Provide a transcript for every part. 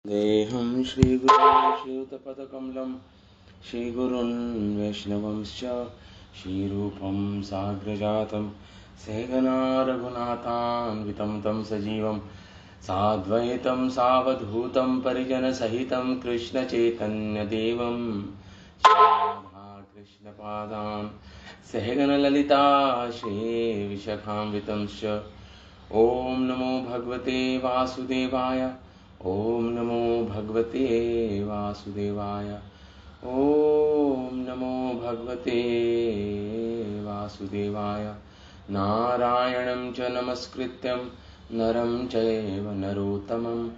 देहं श्रीगुरुं श्रीयुतपदकमलं श्रीगुरुन् वैष्णवंश्च श्रीरूपं साग्रजातं सहगना रघुनाथान्वितं तं सजीवं साद्वैतं सावधूतं परिजनसहितं कृष्णचैतन्यदेवं श्रीराधाकृष्णपादान् सहगनललिता श्रीविशाखान्वितंश्च। ॐ नमो भगवते वासुदेवाय। ॐ नमो भगवते वासुदेवाय। ॐ नमो भगवते वासुदेवाय। नारायणं च नमस्कृत्यं नरं चैव नरोत्तमं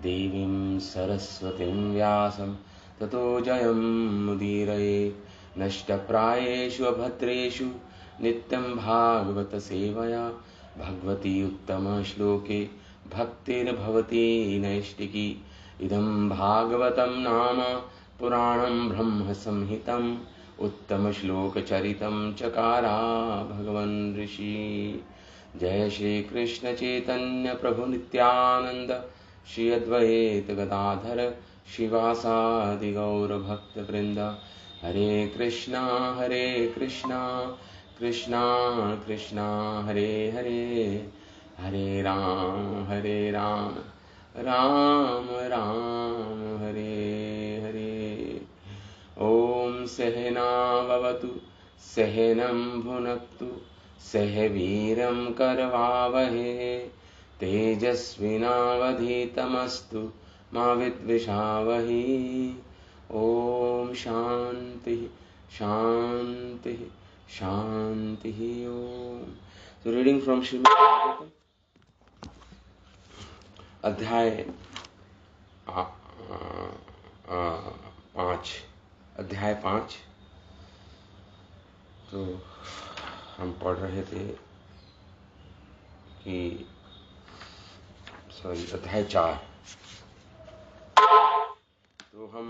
देवीं सरस्वतीं व्यासं ततो जयमुदीरयेत्। नष्टप्रायेषु अभद्रेषु नित्यं भागवत सेवया भगवती उत्तमश्लोके भक्तिर्भवती नैष्टिकी। इदं भागवतं नाम पुराणं ब्रह्म संहितम् उत्तमश्लोकचरितं चकारा भगवन् ऋषि। जय श्री कृष्ण चैतन्य प्रभु नित्यानंद श्री अद्वैत गदाधर शिवासादि गौर भक्त वृंद। हरे कृष्णा कृष्णा कृष्णा हरे हरे, हरे राम राम राम हरे हरे। ओम सहना भवतु सहनं भुनक्तु सह वीरं करवावहे तेजस्विनावधीतमस्तु मा विद्विषावहे। ओम शांति शांति शांति। ओम। So reading from Srimad Bhagavatam, अध्याय 5। तो हम पढ़ रहे थे कि अध्याय 4। तो हम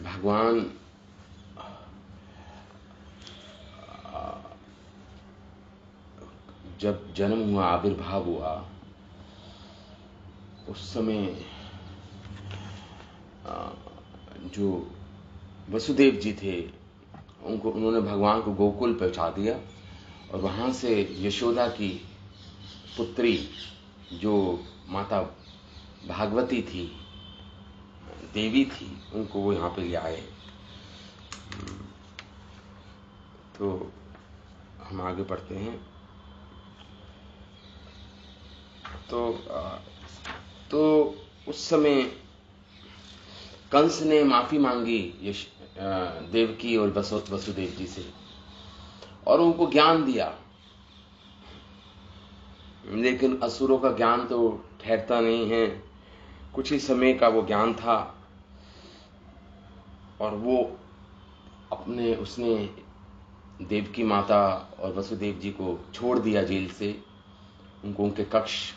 भगवान जब जन्म हुआ, आविर्भाव हुआ, उस समय जो वसुदेव जी थे उन्होंने भगवान को गोकुल पहुंचा दिया और वहां से यशोदा की पुत्री जो माता भागवती थी, देवी थी, उनको वो यहाँ पे ले आए। तो हम आगे बढ़ते हैं। तो उस समय कंस ने माफी मांगी देवकी और वसुदेव जी से और उनको ज्ञान दिया, लेकिन असुरों का ज्ञान तो ठहरता नहीं है। कुछ ही समय का वो ज्ञान था और वो उसने देवकी माता और वसुदेव जी को छोड़ दिया जेल से, उनको उनके कक्ष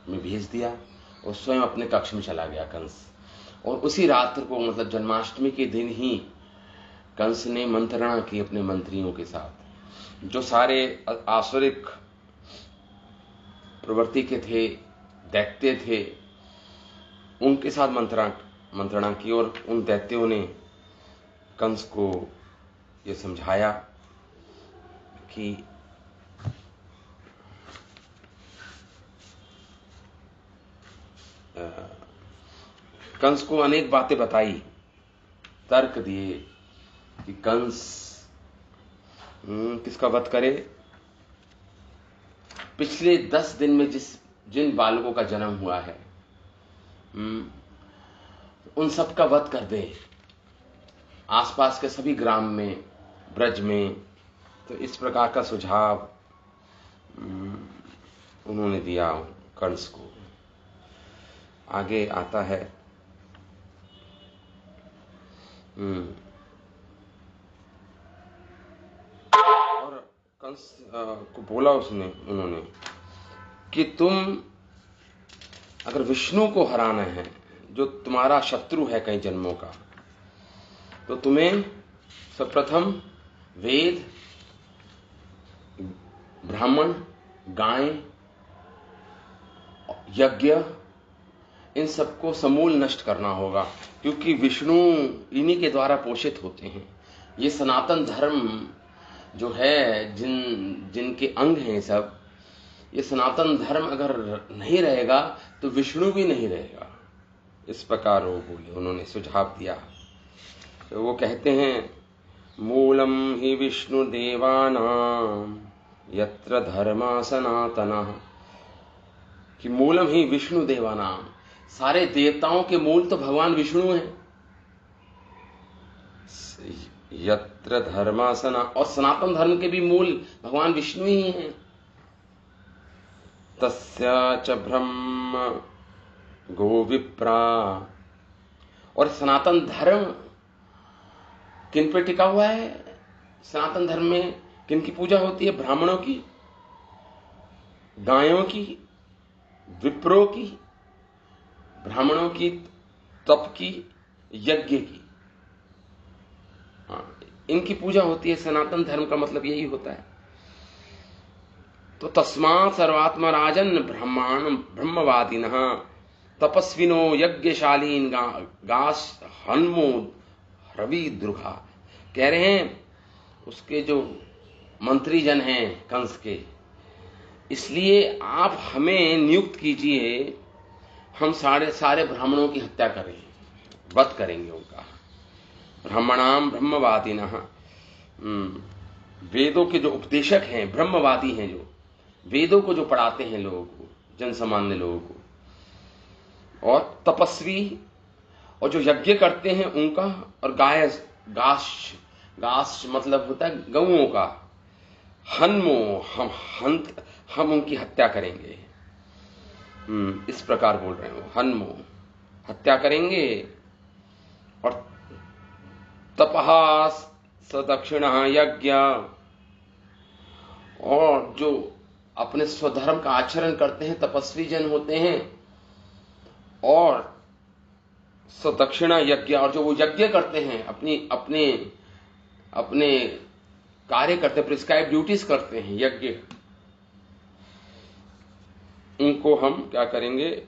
में भेज दिया और स्वयं अपने कक्ष में चला गया कंस। और उसी रात्र को, मतलब जन्माष्टमी के दिन ही, कंस ने मंत्रणा की अपने मंत्रियों के साथ, जो सारे आसुरिक प्रवृत्ति के थे, दैत्य थे, उनके साथ मंत्रणा की। और उन दैत्यों ने कंस को यह समझाया कि कंस को अनेक बातें बताई, तर्क दिए कि कंस किसका वध करे। पिछले 10 दिन में जिन बालकों का जन्म हुआ है उन सब का वध कर दे, आसपास के सभी ग्राम में, ब्रज में। तो इस प्रकार का सुझाव उन्होंने दिया कंस को। आगे आता है, और कंस को बोला उन्होंने कि तुम अगर विष्णु को हराना है, जो तुम्हारा शत्रु है कई जन्मों का, तो तुम्हें सर्वप्रथम वेद, ब्राह्मण, गाय यज्ञ, इन सबको समूल नष्ट करना होगा, क्योंकि विष्णु इन्हीं के द्वारा पोषित होते हैं। ये सनातन धर्म जो है, जिनके अंग हैं सब, ये सनातन धर्म अगर नहीं रहेगा तो विष्णु भी नहीं रहेगा। इस प्रकार वो बोले, उन्होंने सुझाव दिया। तो वो कहते हैं, मूलम ही विष्णु देवानां यत्र धर्मा सनातनः, कि मूलम ही विष्णु देवानां, सारे देवताओं के मूल तो भगवान विष्णु हैं। यत्र धर्मा सना, और सनातन धर्म के भी मूल भगवान विष्णु ही हैं। तस्य च ब्रह्म गो विप्रा, और सनातन धर्म किन पे टिका हुआ है? सनातन धर्म में किन की पूजा होती है? ब्राह्मणों की, गायों की, विप्रों की, ब्राह्मणों की, तप की, यज्ञ की, इनकी पूजा होती है। सनातन धर्म का मतलब यही होता है। तो तस्मात् सर्वात्मा राजन ब्रह्मवादिनः तपस्विनो यज्ञशालीन गास हन्मो रवि द्रुघा, कह रहे हैं उसके जो मंत्री जन हैं कंस के, इसलिए आप हमें नियुक्त कीजिए, हम सारे ब्राह्मणों की हत्या करें, वध करेंगे उनका। ब्राह्मणाम ब्रह्मवादिनः, वेदों के जो उपदेशक हैं, ब्रह्मवादी हैं, जो वेदों को जो पढ़ाते हैं लोगों को, जन सामान्य लोगों को, और तपस्वी, और जो यज्ञ करते हैं उनका, और गाश मतलब होता है गऊओं का, हन्मो, हम उनकी हत्या करेंगे। इस प्रकार बोल रहे हो, हन्मो, हत्या करेंगे। और तपहा सदक्षिणः यज्ञ, और जो अपने स्वधर्म का आचरण करते हैं, तपस्वी जन होते हैं, और सदक्षिणा यज्ञ, और जो वो यज्ञ करते हैं, अपने कार्य करते, प्रिस्क्राइब ड्यूटीज करते हैं, यज्ञ, उनको हम क्या करेंगे?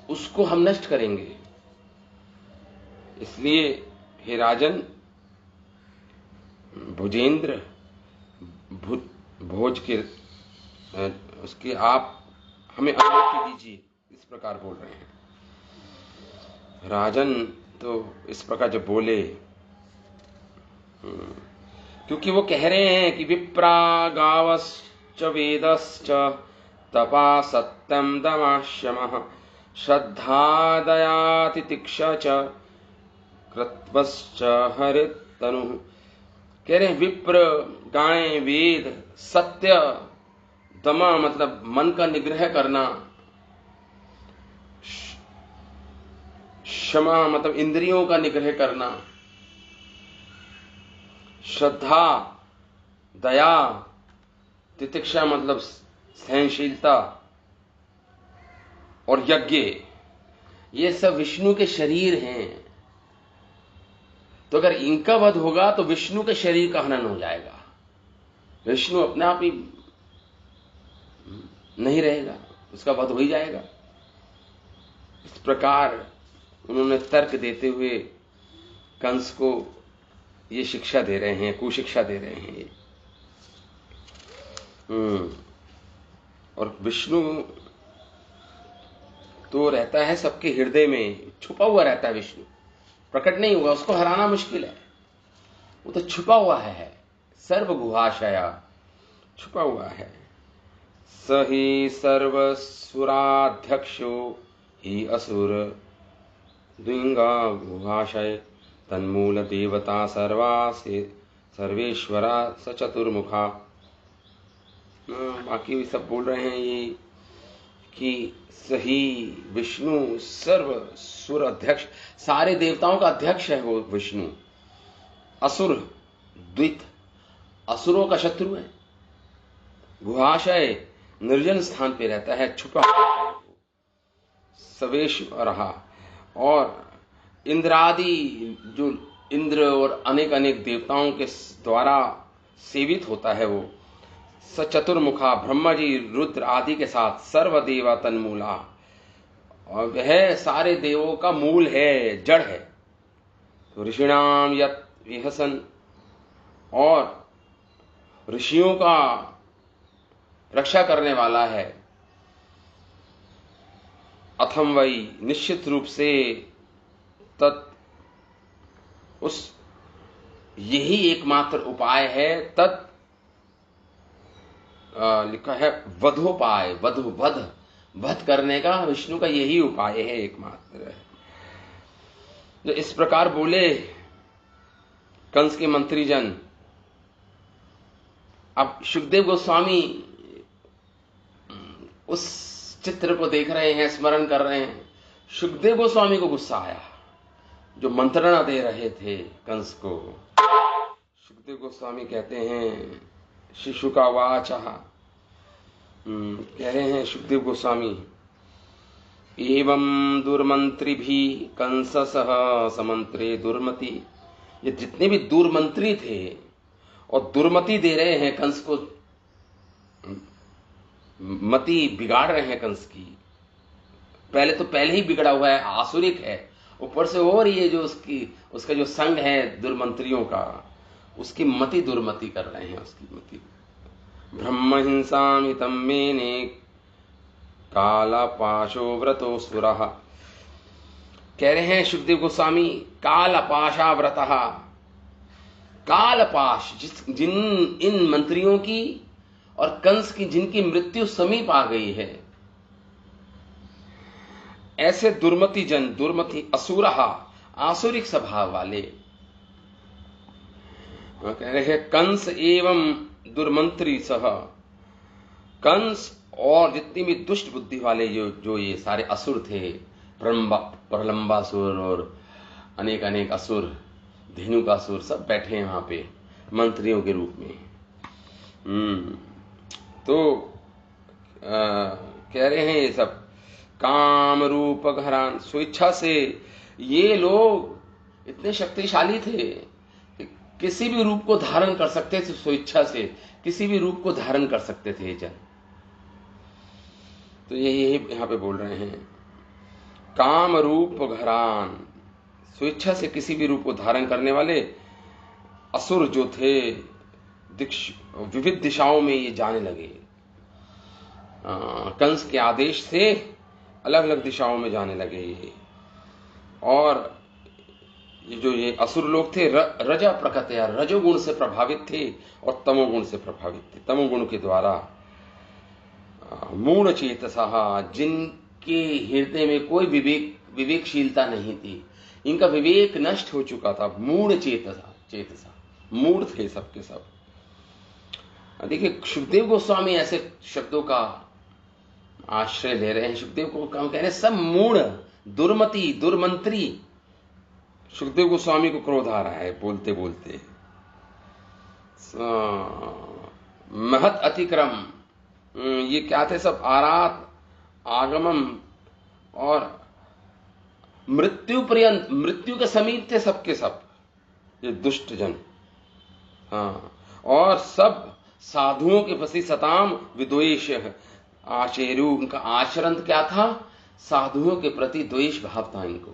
उसको हम नष्ट करेंगे। इसलिए हे राजन, भुजेंद्र, भोज के उसके आप हमें अनुमति दीजिए। इस प्रकार बोल रहे हैं राजन। तो इस प्रकार जब बोले, क्योंकि वो कह रहे हैं कि विप्रा गावश्च वेदश्च तपा सत्यम दमाश्यमः श्रद्धा दया तितिक्षा च कृत्वश्च हरितनु। कह रहे हैं विप्र, गायें, वेद, सत्य, दमा मतलब मन का निग्रह करना, क्षमा मतलब इंद्रियों का निग्रह करना, श्रद्धा, दया, तितिक्षा मतलब सहनशीलता, और यज्ञ, ये सब विष्णु के शरीर हैं। तो अगर इनका वध होगा तो विष्णु के शरीर का हनन हो जाएगा, विष्णु अपने आप ही नहीं रहेगा, उसका वध हो ही जाएगा। इस प्रकार उन्होंने तर्क देते हुए कंस को ये शिक्षा दे रहे हैं, कुशिक्षा दे रहे हैं ये। और विष्णु तो रहता है सबके हृदय में, छुपा हुआ रहता है विष्णु, प्रकट नहीं हुआ, उसको हराना मुश्किल है, वो तो छुपा हुआ है, सर्वगुहाशया, छुपा हुआ है। सही सर्वसुराध्यक्षो ही असुर द्विंगा गुहाशय तन्मूल देवता सर्वा से सर्वेश्वरा स चतुर्मुखा। बाकी भी सब बोल रहे हैं ये कि सही विष्णु सर्व सुर अध्यक्ष, सारे देवताओं का अध्यक्ष है वो विष्णु। असुर द्वित, असुरों का शत्रु है। गुहाशय निर्जन स्थान पे रहता है, छुपा है वो। सवेश्वर रहा, और इंद्रादि जो इंद्र और अनेक अनेक देवताओं के द्वारा सेवित होता है वो, स चतुर्मुखा, ब्रह्मा जी रुद्र आदि के साथ, सर्वदेवा तन्मूला, और वह सारे देवों का मूल है, जड़ है। तो ऋषिणाम यत विहसन, और ऋषियों का रक्षा करने वाला है। अथम वही, निश्चित रूप से, तत्, उस, यही एकमात्र उपाय है। तत् लिखा है वधोपाय, वध करने का विष्णु का यही उपाय है, एकमात्र है। जो इस प्रकार बोले कंस के मंत्रीजन। अब सुखदेव गोस्वामी उस चित्र को देख रहे हैं, स्मरण कर रहे हैं। सुखदेव गोस्वामी को गुस्सा आया, जो मंत्रणा दे रहे थे कंस को। सुखदेव गोस्वामी कहते हैं, शिशु का वाचा, कह रहे हैं सुखदेव गोस्वामी, एवं दुर्मंत्री भी कंस सह समंत्रे दुर्मति। ये जितने भी दुर्मंत्री थे और दुर्मति दे रहे हैं कंस को, मति बिगाड़ रहे हैं कंस की। पहले ही बिगड़ा हुआ है, आसुरिक है, ऊपर से और ये जो उसका जो संग है दुर्मंत्रियों का, उसकी मति दुर्मति कर रहे हैं, उसकी मति। ब्रह्म हिंसामितं मेने कालपाशो व्रतो सुरः। कह रहे हैं सुखदेव गोस्वामी, कालपाशा व्रतः, कालपाश, जिन इन मंत्रियों की और कंस की जिनकी मृत्यु समीप आ गई है, ऐसे दुर्मति जन, दुर्मति असुरहा, आसुरिक स्वभाव वाले। कह रहे हैं कंस एवं दुर्मंत्री सह, कंस और जितनी भी दुष्ट बुद्धि वाले जो ये सारे असुर थे, प्रलंबासुर और अनेक अनेक असुर, धेनुकासुर, सब बैठे हैं वहां पे मंत्रियों के रूप में। तो कह रहे हैं ये सब काम रूप घरान, स्वेच्छा से ये लोग इतने शक्तिशाली थे कि किसी भी रूप को धारण कर सकते थे, स्वेच्छा से किसी भी रूप को धारण कर सकते थे ये जन। तो यही यहां पे बोल रहे हैं, काम रूप घरान, स्वेच्छा से किसी भी रूप को धारण करने वाले असुर जो थे, विविध दिशाओं में ये जाने लगे। कंस के आदेश से अलग अलग दिशाओं में जाने लगे ये। और ये असुर लोग थे, रजा प्रकृति, रजोगुण से प्रभावित थे और तमोगुण से प्रभावित थे। तमोगुण के द्वारा मूढ़ चेतसा, जिनके हृदय में कोई विवेकशीलता नहीं थी, इनका विवेक नष्ट हो चुका था। मूढ़ चेतसा, मूढ़ थे सबके सब। देखिए सुखदेव गोस्वामी ऐसे शब्दों का आश्रय ले रहे हैं। सुखदेव को कह रहे हैं सब मूढ़, दुर्मति, दुर्मंत्री। सुखदेव गोस्वामी को क्रोध आ रहा है बोलते बोलते। महत अतिक्रम, ये क्या थे सब, आरात, आगमम और मृत्यु पर्यंत, मृत्यु के समीप थे सबके सब ये दुष्ट जन। और सब साधुओं के प्रति सताम विद्वेष आचेरु, उनका आचरण क्या था, साधुओं के प्रति द्वेष भाव था इनको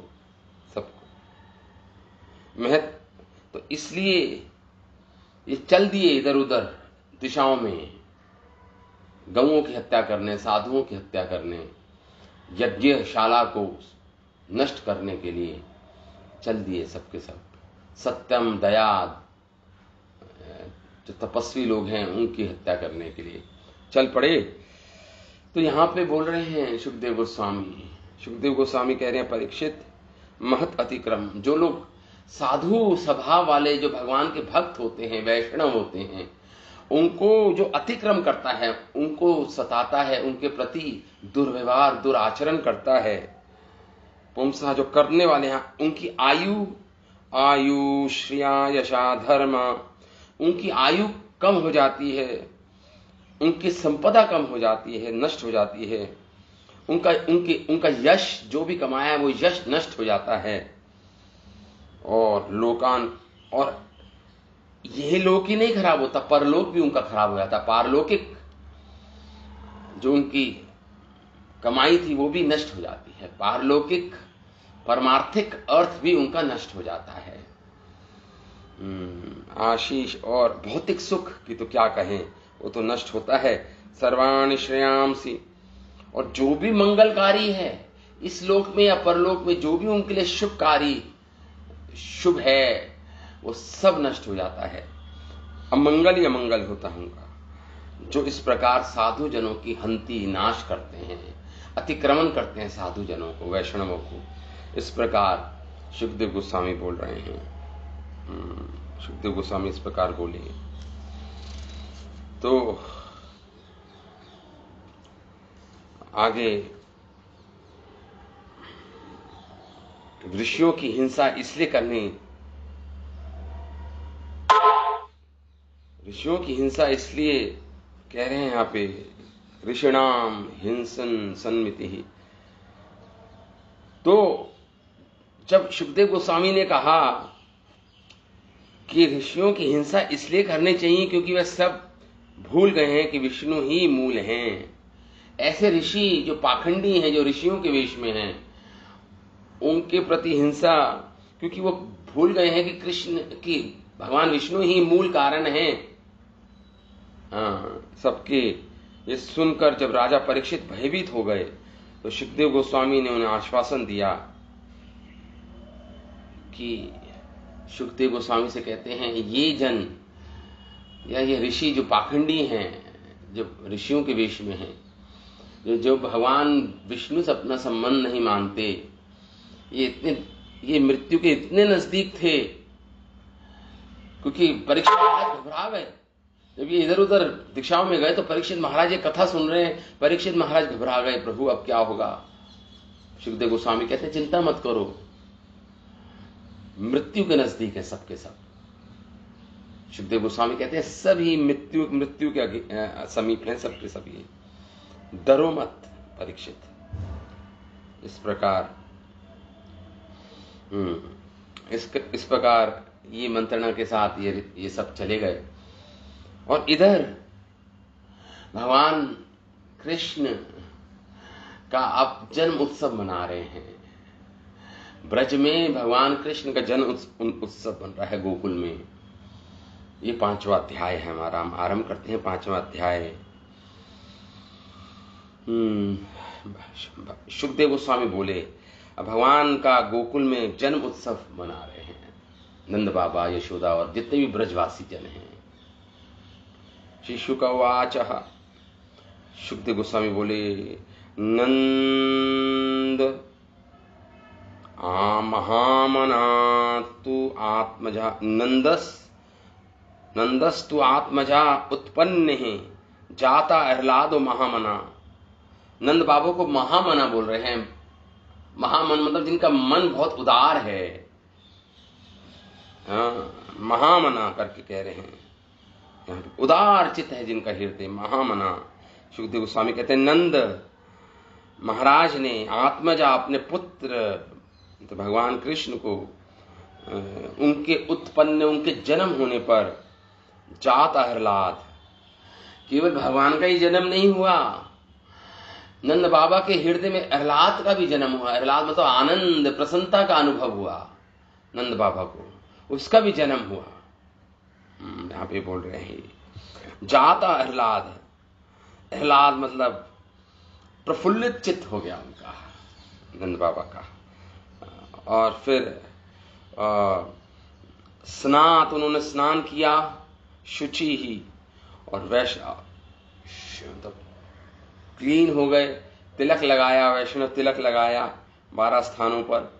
सबको। तो इसलिए ये चल दिए इधर उधर दिशाओं में, गौओं की हत्या करने, साधुओं की हत्या करने, यज्ञशाला को नष्ट करने के लिए चल दिए सबके सब। सत्यम, दया, जो तपस्वी लोग हैं उनकी हत्या करने के लिए चल पड़े। तो यहां पे बोल रहे हैं सुखदेव गोस्वामी। सुखदेव गोस्वामी कह रहे हैं, परीक्षित, महत अतिक्रम, जो लोग साधु स्वभाव वाले, जो भगवान के भक्त होते हैं, वैष्णव होते हैं, उनको जो अतिक्रम करता है, उनको सताता है, उनके प्रति दुर्व्यवहार, दुराचरण करता है, पुंसा जो करने वाले हैं, उनकी आयु श्रिया यशा धर्म, उनकी आयु कम हो जाती है, उनकी संपदा कम हो जाती है, नष्ट हो जाती है, उनका यश जो भी कमाया है वो यश नष्ट हो जाता है। और लोकान, और यह लोक ही नहीं खराब होता, परलोक भी उनका खराब हो जाता। पारलौकिक जो उनकी कमाई थी वो भी नष्ट हो जाती है, पारलौकिक परमार्थिक अर्थ भी उनका नष्ट हो जाता है। आशीष और भौतिक सुख की तो क्या कहें, वो तो नष्ट होता है। सर्वाणि श्रेयांसी, और जो भी मंगलकारी है इस लोक में या परलोक में, जो भी उनके लिए शुभकारी शुभ है, वो सब नष्ट हो जाता है। अमंगल या मंगल होता होगा। जो इस प्रकार साधु जनों की हंति नाश करते हैं, अतिक्रमण करते हैं साधु जनों को, वैष्णवों को, इस प्रकार सुखदेव गोस्वामी बोल रहे हैं। सुखदेव गोस्वामी इस प्रकार बोले। तो आगे ऋषियों की हिंसा इसलिए करनी, ऋषियों की हिंसा इसलिए कह रहे हैं यहां पे, ऋषिणाम हिंसन सन्मिति ही। तो जब सुखदेव गोस्वामी ने कहा कि ऋषियों की हिंसा इसलिए करनी चाहिए क्योंकि वह सब भूल गए हैं कि विष्णु ही मूल हैं, ऐसे ऋषि जो पाखंडी हैं, जो ऋषियों के वेश में हैं, उनके प्रति हिंसा, क्योंकि वो भूल गए हैं कि कृष्ण की भगवान विष्णु ही मूल कारण हैं। सबके ये सुनकर जब राजा परीक्षित भयभीत हो गए तो सुखदेव गोस्वामी ने उन्हें आश्वासन दिया कि सुखदेव गोस्वामी से कहते हैं, ये जन या ये ऋषि जो पाखंडी हैं, जो ऋषियों के वेश में हैं, जो भगवान विष्णु से अपना संबंध नहीं मानते, ये मृत्यु के इतने नजदीक थे, क्योंकि परीक्षित महाराज घबरा गए। जब ये इधर उधर दीक्षाओं में गए तो परीक्षित महाराज ये कथा सुन रहे हैं, परीक्षित महाराज घबरा गए, प्रभु अब क्या होगा। सुखदेव गोस्वामी कहते हैं, चिंता मत करो, मृत्यु के नजदीक है सबके सब। सुखदेव गोस्वामी कहते हैं सभी मृत्यु के समीप हैं, सबके सभी, डरो मत परीक्षित। इस प्रकार इस प्रकार ये मंत्रणा के साथ ये सब चले गए। और इधर भगवान कृष्ण का अब जन्म उत्सव मना रहे हैं। ब्रज में भगवान कृष्ण का जन्म उत्सव बन रहा है गोकुल में। ये 5वां अध्याय है हमारा, हम आरंभ करते हैं 5वां अध्याय। सुखदेव गोस्वामी बोले, भगवान का गोकुल में जन्म उत्सव मना रहे हैं नंद बाबा, यशोदा और जितने भी ब्रजवासी जन हैं। शिशु का वाच, सुखदेव गोस्वामी बोले, नंद महामना तु आत्मजा, नंदस्तु आत्मजा उत्पन्न है जाता अहलादो महामना। नंद बाबू को महामना बोल रहे हैं। महामन मतलब जिनका मन बहुत उदार है, महामना करके कह रहे हैं, उदार चित्त है जिनका हृदय, महामना। सुखदेव गोस्वामी कहते हैं, नंद महाराज ने आत्मजा अपने पुत्र तो भगवान कृष्ण को उनके उत्पन्न, उनके जन्म होने पर जात आह्लाद, केवल भगवान का ही जन्म नहीं हुआ, नंद बाबा के हृदय में आह्लाद का भी जन्म हुआ। आह्लाद मतलब आनंद, प्रसन्नता का अनुभव हुआ नंद बाबा को, उसका भी जन्म हुआ। यहां पे बोल रहे हैं जाता आह्लाद, आह्लाद मतलब प्रफुल्लित चित्त हो गया उनका, नंद बाबा का। और फिर स्नात, उन्होंने स्नान किया, शुचि ही, और वैश्य क्लीन हो गए, तिलक लगाया, वैष्णव तिलक लगाया 12 स्थानों पर,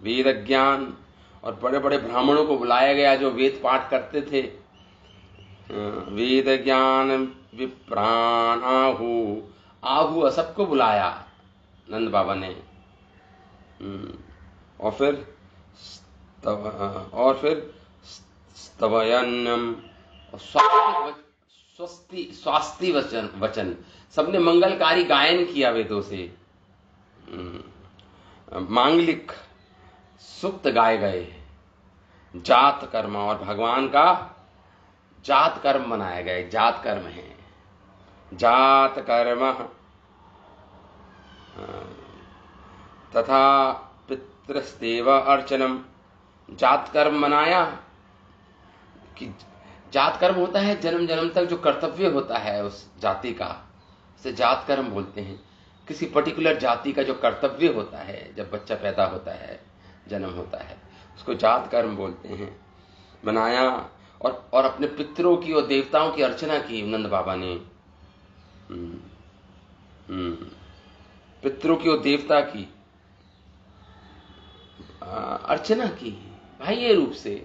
वेद ज्ञान, और बड़े बड़े ब्राह्मणों को बुलाया गया जो वेद पाठ करते थे। वेद ज्ञान विप्राण आहु सबको बुलाया नंद बाबा ने। और फिर स्तवयन्नम, स्वास्ति वचन, सबने मंगलकारी गायन किया वेदों से, मांगलिक सूक्त गाए गए, जात कर्म और भगवान का जात कर्म मनाए गए। जात कर्म है, जात कर्म तथा पितृस्तेव अर्चनम। जात कर्म मनाया कि जात कर्म होता है जन्म जन्म तक जो कर्तव्य होता है उस जाति का, उसे जात कर्म बोलते हैं। किसी पर्टिकुलर जाति का जो कर्तव्य होता है, जब बच्चा पैदा होता है, जन्म होता है, उसको जात कर्म बोलते हैं। मनाया और अपने पितरों की और देवताओं की अर्चना की नंद बाबा ने। पितरों की और देवता की अर्चना की बाह्य रूप से।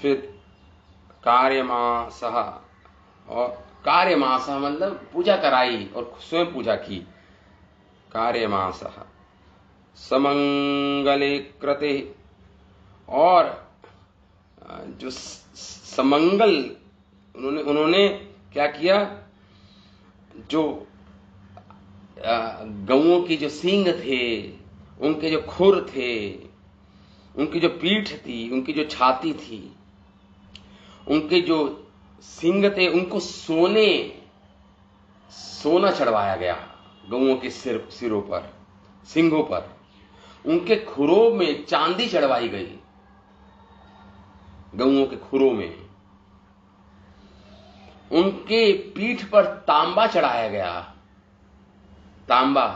फिर कार्यमासः, और कार्यमासः मतलब पूजा कराई और स्वयं पूजा की। कार्यमासः समंगले कृते, और जो समंगल उन्होंने क्या किया, जो गौओं की जो सींग थे, उनके जो खुर थे, उनकी जो पीठ थी, उनकी जो छाती थी, उनके जो सींग थे, उनको सोना चढ़वाया गया गौओं के सिरों पर, सींगों पर। उनके खुरों में चांदी चढ़वाई गई, गौओं के खुरों में। उनके पीठ पर तांबा चढ़ाया गया, तांबा।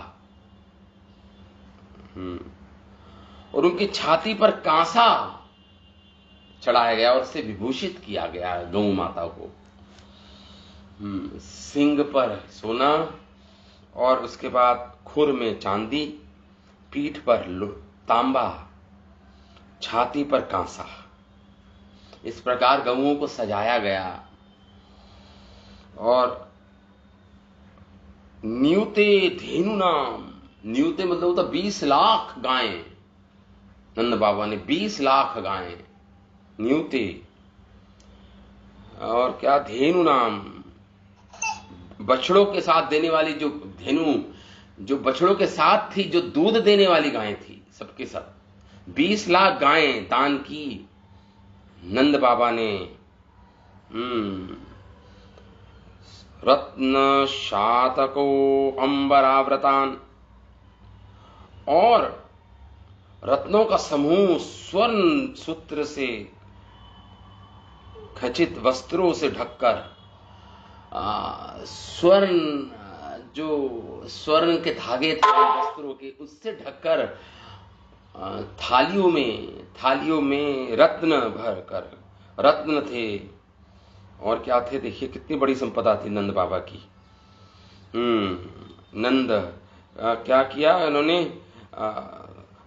और उनकी छाती पर कांसा चढ़ाया गया और उससे विभूषित किया गया गौ माता को। सिंग पर सोना, और उसके बाद खुर में चांदी, पीठ पर तांबा, छाती पर कांसा। इस प्रकार गौओं को सजाया गया। और न्यूते धेनु नाम, न्यूते मतलब होता 20 लाख गायें। नंद बाबा ने 20 लाख गायें, न्यूते। और क्या, धेनु नाम, बछड़ों के साथ देने वाली जो धेनु, जो बछड़ों के साथ थी, जो दूध देने वाली गायें थी, सबके सब 20 लाख गायें दान की नंद बाबा ने। रत्न शातको अंबराव्रतान, और रत्नों का समूह स्वर्ण सूत्र से खचित वस्त्रों से ढककर, स्वर्ण के धागे थे वस्त्रों के, उससे ढककर थालियों में रत्न भरकर, रत्न थे। और क्या थे, देखिए कितनी बड़ी संपदा थी नंद बाबा की। नंद क्या किया इन्होंने,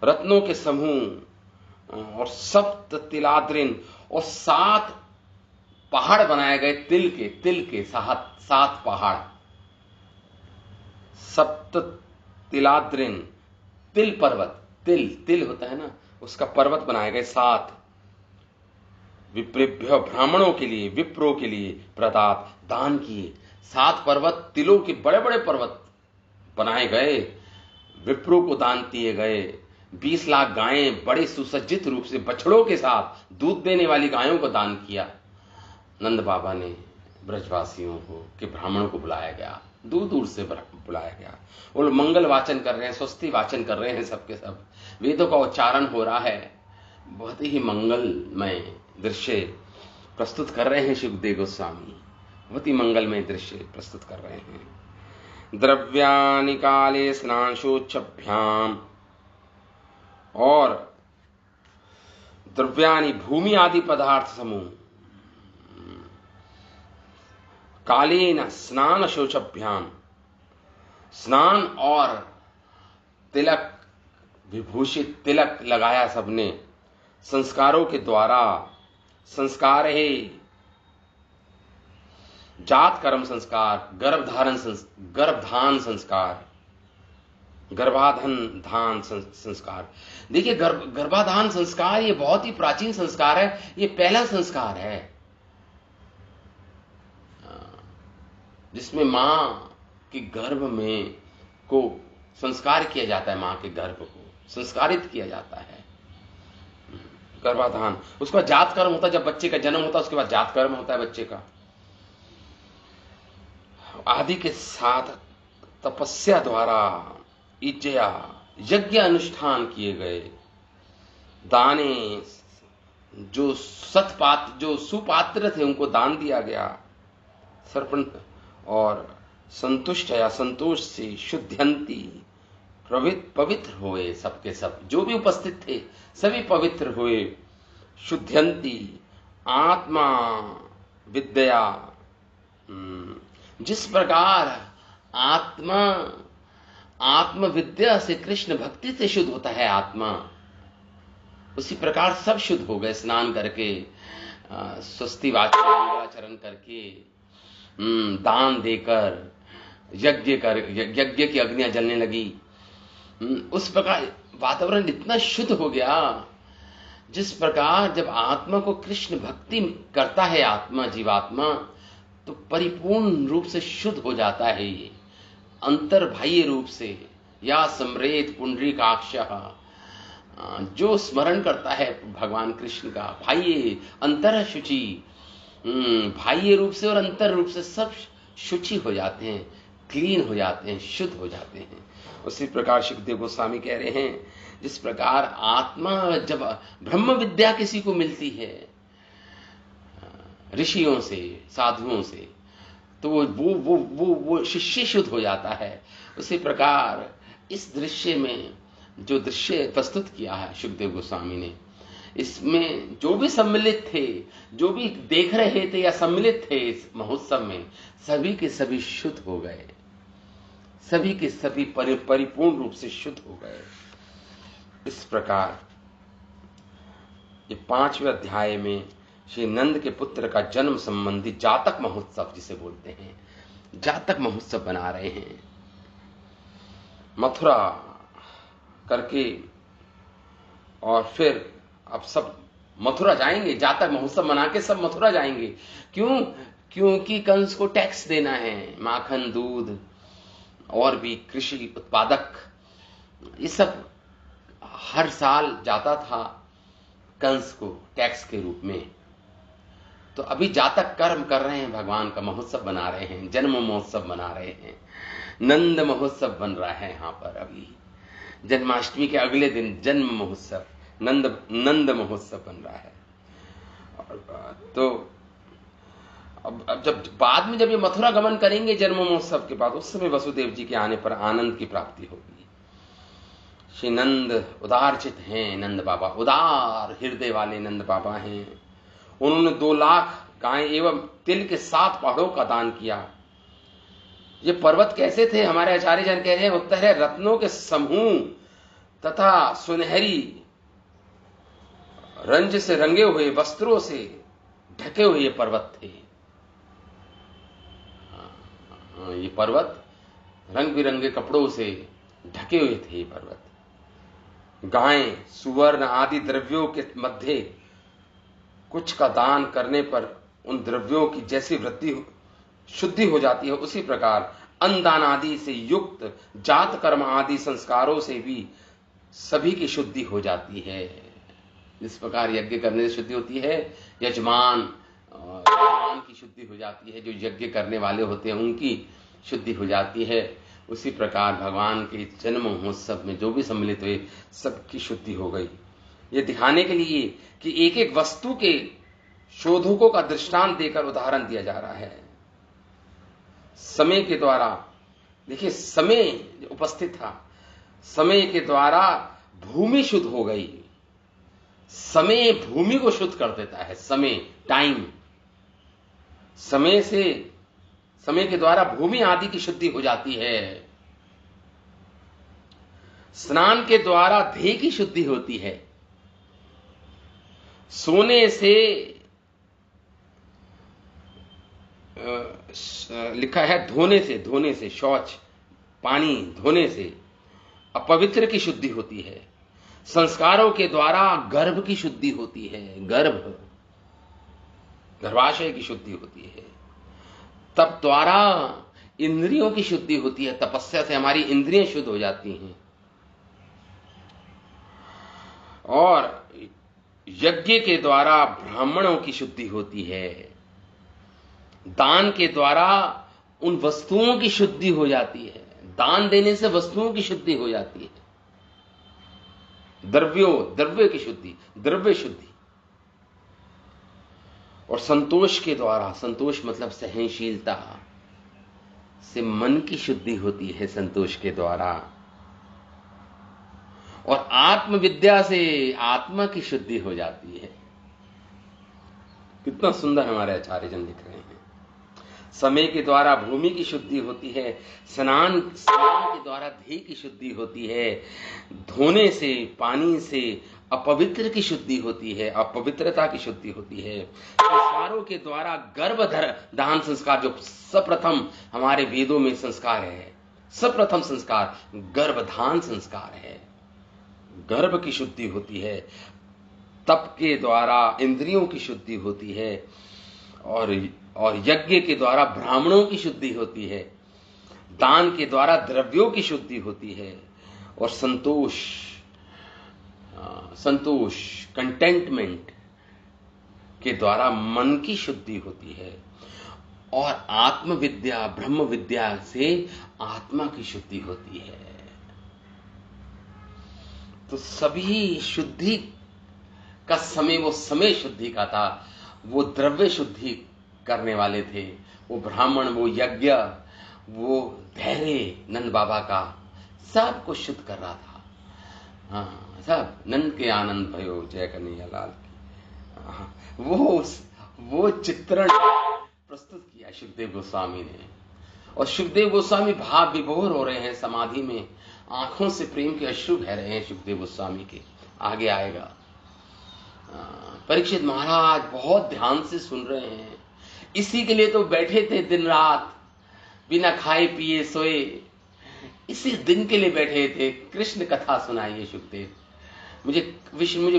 रत्नों के समूह और सप्त तिलाद्रिन, और 7 पहाड़ बनाए गए तिल के 7 पहाड़। सप्त तिलाद्रिन, तिल पर्वत, तिल होता है ना, उसका पर्वत बनाए गए 7। विप्रेभ्य, ब्राह्मणों के लिए, विप्रों के लिए प्रदात, दान किए 7 पर्वत, तिलों के बड़े बड़े पर्वत बनाए गए, विप्रों को दान दिए गए। 20 लाख गायें बड़े सुसज्जित रूप से बछड़ों के साथ दूध देने वाली गायों को दान किया नंद बाबा ने ब्रजवासियों को, कि ब्राह्मणों को बुलाया गया, दूर दूर से बुलाया गया। वो लोग मंगल वाचन कर रहे हैं, स्वस्ति वाचन कर रहे हैं, सबके सब वेदों का उच्चारण हो रहा है। बहुत ही मंगलमय दृश्य प्रस्तुत कर रहे हैं सुखदेव गोस्वामी, बहुत ही मंगलमय दृश्य प्रस्तुत कर रहे हैं। द्रव्यानि काले स्नानशोच्छभ्याम, और द्रव्यानि भूमि आदि पदार्थ समूह, कालेन स्नान शोचभ्याम, स्नान और तिलक, विभूषित तिलक लगाया सबने, संस्कारों के द्वारा। संस्कार है जात कर्म संस्कार, गर्भधान संस्कार, गर्भाधान संस्कार। देखिए गर्भाधान संस्कार ये बहुत ही प्राचीन संस्कार है, ये पहला संस्कार है जिसमें मां के गर्भ में को संस्कार किया जाता है, मां के गर्भ को संस्कारित किया जाता है। गर्भाधान, उसके बाद जात कर्म होता है, जब बच्चे का जन्म होता है उसके बाद जात कर्म होता है बच्चे का। आदि के साथ तपस्या द्वारा इज्जया यज्ञ अनुष्ठान किए गए, दाने जो सतपात्र जो सुपात्र थे उनको दान दिया गया, सर्पण, और संतुष्ट या संतोष से शुद्ध्यंती पवित्र हुए, सबके सब जो भी उपस्थित थे सभी पवित्र हुए। शुद्ध्यंती आत्मा विद्या, जिस प्रकार आत्म विद्या से कृष्ण भक्ति से शुद्ध होता है आत्मा, उसी प्रकार सब शुद्ध हो गए स्नान करके, स्वस्ति वाचन करके, दान देकर, यज्ञ की अग्नियां जलने लगी। उस प्रकार वातावरण इतना शुद्ध हो गया। जिस प्रकार जब आत्मा को कृष्ण भक्ति करता है आत्मा, जीवात्मा, तो परिपूर्ण रूप से शुद्ध हो जाता है ये अंतर्बाह्य रूप से। या सम्रेत पुंडरीकाक्षः, जो स्मरण करता है भगवान कृष्ण का, बाह्य अंतर शुचि, बाह्य रूप से और अंतर रूप से सब शुचि हो जाते हैं, क्लीन हो जाते हैं, शुद्ध हो जाते हैं। उसी प्रकार सुखदेव गोस्वामी कह रहे हैं, जिस प्रकार आत्मा जब ब्रह्म विद्या किसी को मिलती है ऋषियों से, साधुओं से, तो वो शिष्य शुद्ध हो जाता है। उसी प्रकार इस दृश्य में जो दृश्य प्रस्तुत किया है सुखदेव गोस्वामी ने, इसमें जो भी सम्मिलित थे, जो भी देख रहे थे या सम्मिलित थे इस महोत्सव में, सभी के सभी शुद्ध हो गए, सभी के सभी परिपूर्ण रूप से शुद्ध हो गए। इस प्रकार ये 5वें अध्याय में श्री नंद के पुत्र का जन्म संबंधी जातक महोत्सव जिसे बोलते हैं, जातक महोत्सव बना रहे हैं। मथुरा करके और फिर अब सब मथुरा जाएंगे, जातक महोत्सव मना के सब मथुरा जाएंगे। क्यों? क्योंकि कंस को टैक्स देना है, माखन, दूध और भी कृषि उत्पादक, ये सब हर साल जाता था कंस को टैक्स के रूप में। तो अभी जातक कर्म कर रहे हैं, भगवान का महोत्सव बना रहे हैं, जन्म महोत्सव बना रहे हैं, नंद महोत्सव बन रहा है यहाँ पर। अभी जन्माष्टमी के अगले दिन जन्म महोत्सव, नंद महोत्सव बन रहा है। तो अब जब बाद में जब ये मथुरा गमन करेंगे जन्म महोत्सव के बाद, उस समय वसुदेव जी के आने पर आनंद की प्राप्ति होगी। श्री नंद उदारचित हैं, नंद बाबा उदार हृदय वाले नंद बाबा हैं। उन्होंने 2 लाख गाय एवं तिल के 7 पहाड़ों का दान किया। ये पर्वत कैसे थे? हमारे आचार्य जन कह रहे हैं, उत्तर है रत्नों के समूह तथा सुनहरी रंज से रंगे हुए वस्त्रों से ढके हुए ये पर्वत थे। ये पर्वत रंग बिरंगे कपड़ों से ढके हुए थे। ये पर्वत गाय, सुवर्ण आदि द्रव्यों के मध्य कुछ का दान करने पर उन द्रव्यों की जैसी वृद्धि शुद्धि हो जाती है, उसी प्रकार अन्नदान आदि से युक्त जात कर्म आदि संस्कारों से भी सभी की शुद्धि हो जाती है। जिस प्रकार यज्ञ करने से शुद्धि होती है, यजमान की शुद्धि हो जाती है, जो यज्ञ करने वाले होते हैं उनकी शुद्धि हो जाती है, उसी प्रकार भगवान के जन्म महोत्सव में जो भी सम्मिलित हुए सबकी शुद्धि हो गई। ये दिखाने के लिए कि एक एक वस्तु के शोधकों का दृष्टांत देकर उदाहरण दिया जा रहा है। समय के द्वारा, देखिए समय उपस्थित था, समय के द्वारा भूमि शुद्ध हो गई। समय भूमि को शुद्ध कर देता है। समय, टाइम, समय के द्वारा भूमि आदि की शुद्धि हो जाती है। स्नान के द्वारा देह की शुद्धि होती है। सोने से लिखा है धोने से शौच, पानी धोने से अपवित्र की शुद्धि होती है। संस्कारों के द्वारा गर्भ की शुद्धि होती है, गर्भाशय की शुद्धि होती है। तप द्वारा इंद्रियों की शुद्धि होती है, तपस्या से हमारी इंद्रियां शुद्ध हो जाती हैं। और यज्ञ के द्वारा ब्राह्मणों की शुद्धि होती है, दान के द्वारा उन वस्तुओं की शुद्धि हो जाती है, दान देने से वस्तुओं की शुद्धि हो जाती है, द्रव्य की शुद्धि, द्रव्य शुद्धि। और संतोष के द्वारा, संतोष मतलब सहनशीलता से मन की शुद्धि होती है संतोष के द्वारा, और आत्मविद्या से आत्मा की शुद्धि हो जाती है। कितना सुंदर हमारे आचार्य जन लिख रहे हैं। समय के द्वारा भूमि की शुद्धि होती है, स्नान के द्वारा देह की शुद्धि होती है, धोने से, पानी से अपवित्र की शुद्धि होती है, अपवित्रता की शुद्धि होती है। संस्कारों के द्वारा गर्भधान संस्कार, जो सर्वप्रथम हमारे वेदों में संस्कार है, सर्वप्रथम संस्कार गर्भधान संस्कार है, गर्भ की शुद्धि होती है। तप के द्वारा इंद्रियों की शुद्धि होती है, और यज्ञ के द्वारा ब्राह्मणों की शुद्धि होती है, दान के द्वारा द्रव्यों की शुद्धि होती है, और संतोष कंटेंटमेंट के द्वारा मन की शुद्धि होती है, और आत्मविद्या ब्रह्म विद्या से आत्मा की शुद्धि होती है। तो सभी शुद्धि का समय वो समय शुद्धि का था, वो द्रव्य शुद्धि करने वाले थे, वो ब्राह्मण, वो यज्ञ, वो धैर्य नंद बाबा का सब कुछ शुद्ध कर रहा था। हाँ, सब नंद के आनंद भयो जय कन्हैया लाल की। वो चित्रण प्रस्तुत किया सुखदेव गोस्वामी ने, और सुखदेव गोस्वामी भाव विभोर हो रहे हैं समाधि में, आंखों से प्रेम के अश्रु बह रहे हैं सुखदेव गोस्वामी के। आगे आएगा। परीक्षित महाराज बहुत ध्यान से सुन रहे हैं, इसी के लिए तो बैठे थे दिन रात, बिना खाए पिए सोए, इसी दिन के लिए बैठे थे। कृष्ण कथा सुनाइए सुखदेव, मुझे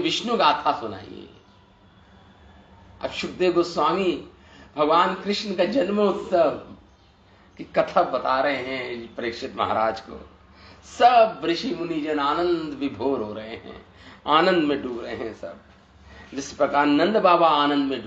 विष्णु गाथा सुनाइए। अब सुखदेव गोस्वामी भगवान कृष्ण का जन्मोत्सव की कथा बता रहे हैं परीक्षित महाराज को। सब ऋषि मुनि जन आनंद विभोर हो रहे हैं, आनंद में डूब रहे हैं सब, जिस प्रकार नंद बाबा आनंद में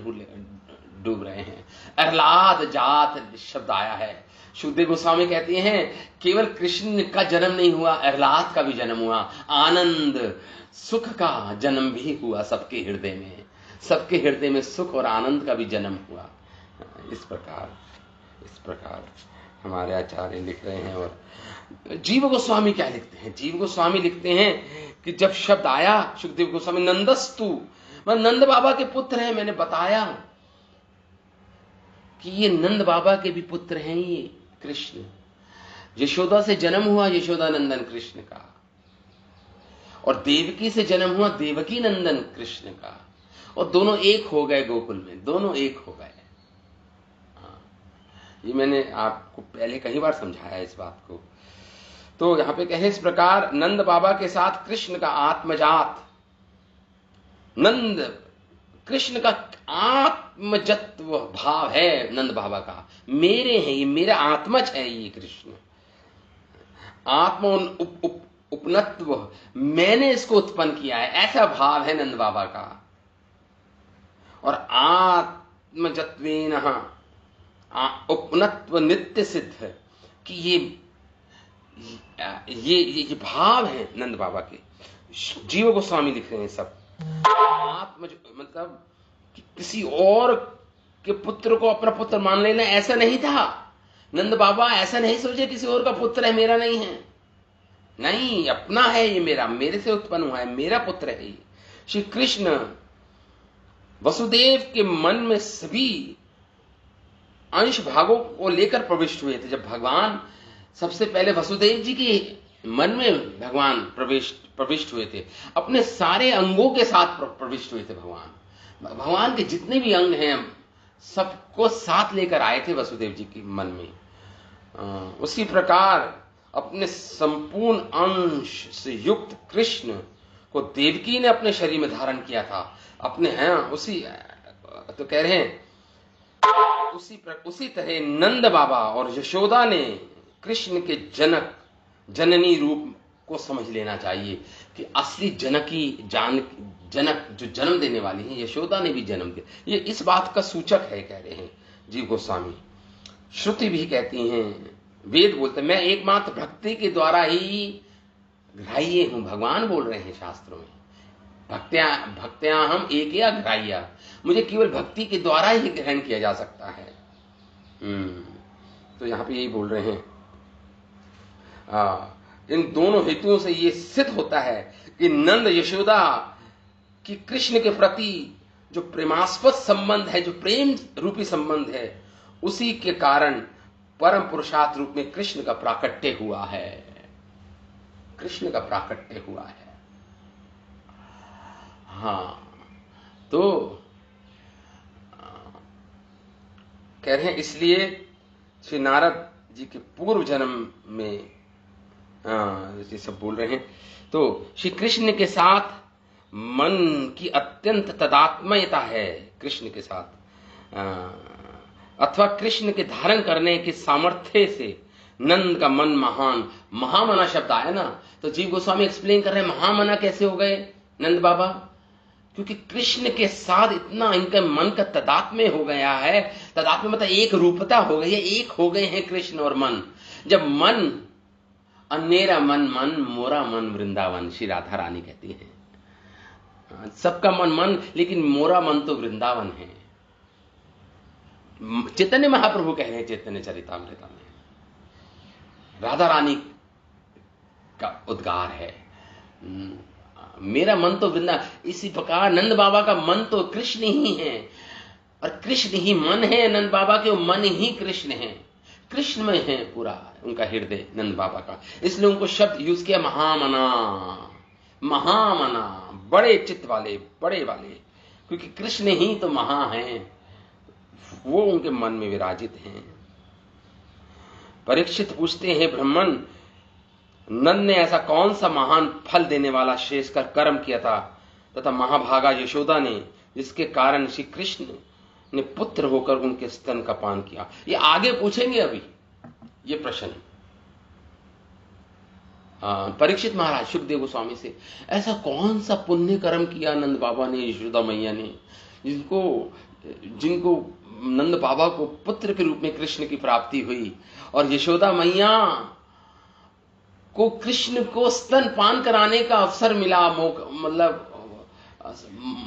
डूब रहे हैं। अहलाद जात शब्द आया है। सुखदेव गोस्वामी कहते हैं केवल कृष्ण का जन्म नहीं हुआ, अहलाद का भी जन्म हुआ, आनंद सुख का जन्म भी हुआ सबके हृदय में, सबके हृदय में सुख और आनंद का भी जन्म हुआ। इस प्रकार हमारे आचार्य लिख रहे हैं। और जीव गोस्वामी क्या लिखते हैं? जीव गोस्वामी लिखते हैं कि जब शब्द आया, सुखदेव गोस्वामी नंदस्तु, मैं नंद बाबा के पुत्र हैं, मैंने बताया कि ये नंद बाबा के भी पुत्र हैं, ये कृष्ण, यशोदा से जन्म हुआ यशोदा नंदन कृष्ण का, और देवकी से जन्म हुआ देवकी नंदन कृष्ण का, और दोनों एक हो गए गोकुल में, दोनों एक हो गए। ये मैंने आपको पहले कई बार समझाया इस बात को। तो यहां पे कहे इस प्रकार नंद बाबा के साथ कृष्ण का आत्मजात, नंद कृष्ण का आत्मजत्व भाव है नंद बाबा का, मेरे हैं ये, मेरा आत्मज है ये कृष्ण, आत्म उपनत्व, मैंने इसको उत्पन्न किया है, ऐसा भाव है नंद बाबा का। और आत्मजत्वेन उपनत्व नित्य सिद्ध, कि ये भाव है नंद बाबा के। जीव गोस्वामी लिख रहे हैं सब। आत्म मतलब कि किसी और के पुत्र को अपना पुत्र मान लेना, ऐसा नहीं था। नंद बाबा ऐसा नहीं सोचे किसी और का पुत्र है, मेरा नहीं है, नहीं, अपना है ये, मेरे से उत्पन्न हुआ है, मेरा पुत्र है ये। श्री कृष्ण वसुदेव के मन में सभी अंश भागों को लेकर प्रविष्ट हुए थे। जब भगवान सबसे पहले वसुदेव जी के मन में भगवान प्रविष्ट हुए थे, अपने सारे अंगों के साथ प्रविष्ट हुए थे। भगवान के जितने भी अंग हैं सबको साथ लेकर आए थे वसुदेव जी के मन में। उसी प्रकार अपने संपूर्ण अंश से युक्त कृष्ण को देवकी ने अपने शरीर में धारण किया था। अपने हैं उसी तो कह रहे हैं उसी तरह नंद बाबा और यशोदा ने कृष्ण के जनक जननी रूप को समझ लेना चाहिए कि असली जनक जो जन्म देने वाली है, यशोदा ने भी जन्म दिया, ये इस बात का सूचक है, कह रहे हैं जीव गोस्वामी। श्रुति भी कहती हैं, वेद बोलते हैं, मैं एकमात्र भक्ति के द्वारा ही ग्राह्य हूं, भगवान बोल रहे हैं शास्त्रों में, भक्त्या हम एक या ग्राह्य, मुझे केवल भक्ति के द्वारा ही ग्रहण किया जा सकता है। तो यहां पे यही बोल रहे हैं। इन दोनों हेतुओं से ये सिद्ध होता है कि नंद यशोदा की कृष्ण के प्रति जो प्रेमास्पद संबंध है, जो प्रेम रूपी संबंध है, उसी के कारण परम पुरुषार्थ रूप में कृष्ण का प्राकट्य हुआ है, कृष्ण का प्राकट्य हुआ है। तो कह रहे हैं, इसलिए श्री नारद जी के पूर्व जन्म में ये सब बोल रहे हैं। तो श्री कृष्ण के साथ मन की अत्यंत तदात्मयता है, कृष्ण के साथ अथवा कृष्ण के धारण करने के सामर्थ्य से नंद का मन महान, महामना शब्द आया ना, तो जीव गोस्वामी एक्सप्लेन कर रहे हैं महामना कैसे हो गए नंद बाबा, क्योंकि कृष्ण के साथ इतना इनका मन का तदात्म्य हो गया है। तदात्म्य मतलब एक रूपता हो गई है, एक हो गए हैं कृष्ण और मन। जब मन, अन्नेरा मन मन, मोरा मन वृंदावन, श्री राधा रानी कहती है, सबका मन मन, लेकिन मोरा मन तो वृंदावन है। चैतन्य महाप्रभु कह रहे हैं चैतन्य चरितामृत में, राधा रानी का उद्गार है, मेरा मन तो वृंदावन। इसी प्रकार नंद बाबा का मन तो कृष्ण ही है, और कृष्ण ही मन है नंद बाबा के, मन ही कृष्ण है, कृष्ण में है पूरा उनका हृदय नंद बाबा का। इसलिए उनको शब्द यूज किया महामना, महामना, बड़े चित्त वाले, बड़े वाले, क्योंकि कृष्ण ही तो महा हैं, वो उनके मन में विराजित हैं। परीक्षित पूछते हैं, ब्राह्मण, नंद ने ऐसा कौन सा महान फल देने वाला श्रेष्ठकर कर्म किया था तथा महाभागा यशोदा ने, जिसके कारण श्री कृष्ण ने पुत्र होकर उनके स्तन का पान किया? ये आगे पूछेंगे अभी ये प्रश्न परीक्षित महाराज सुखदेव गोस्वामी से, ऐसा कौन सा पुण्य कर्म किया नंद बाबा ने, यशोदा मैया ने, जिनको नंद बाबा को पुत्र के रूप में कृष्ण की प्राप्ति हुई, और यशोदा मैया को कृष्ण को स्तन पान कराने का अवसर मिला,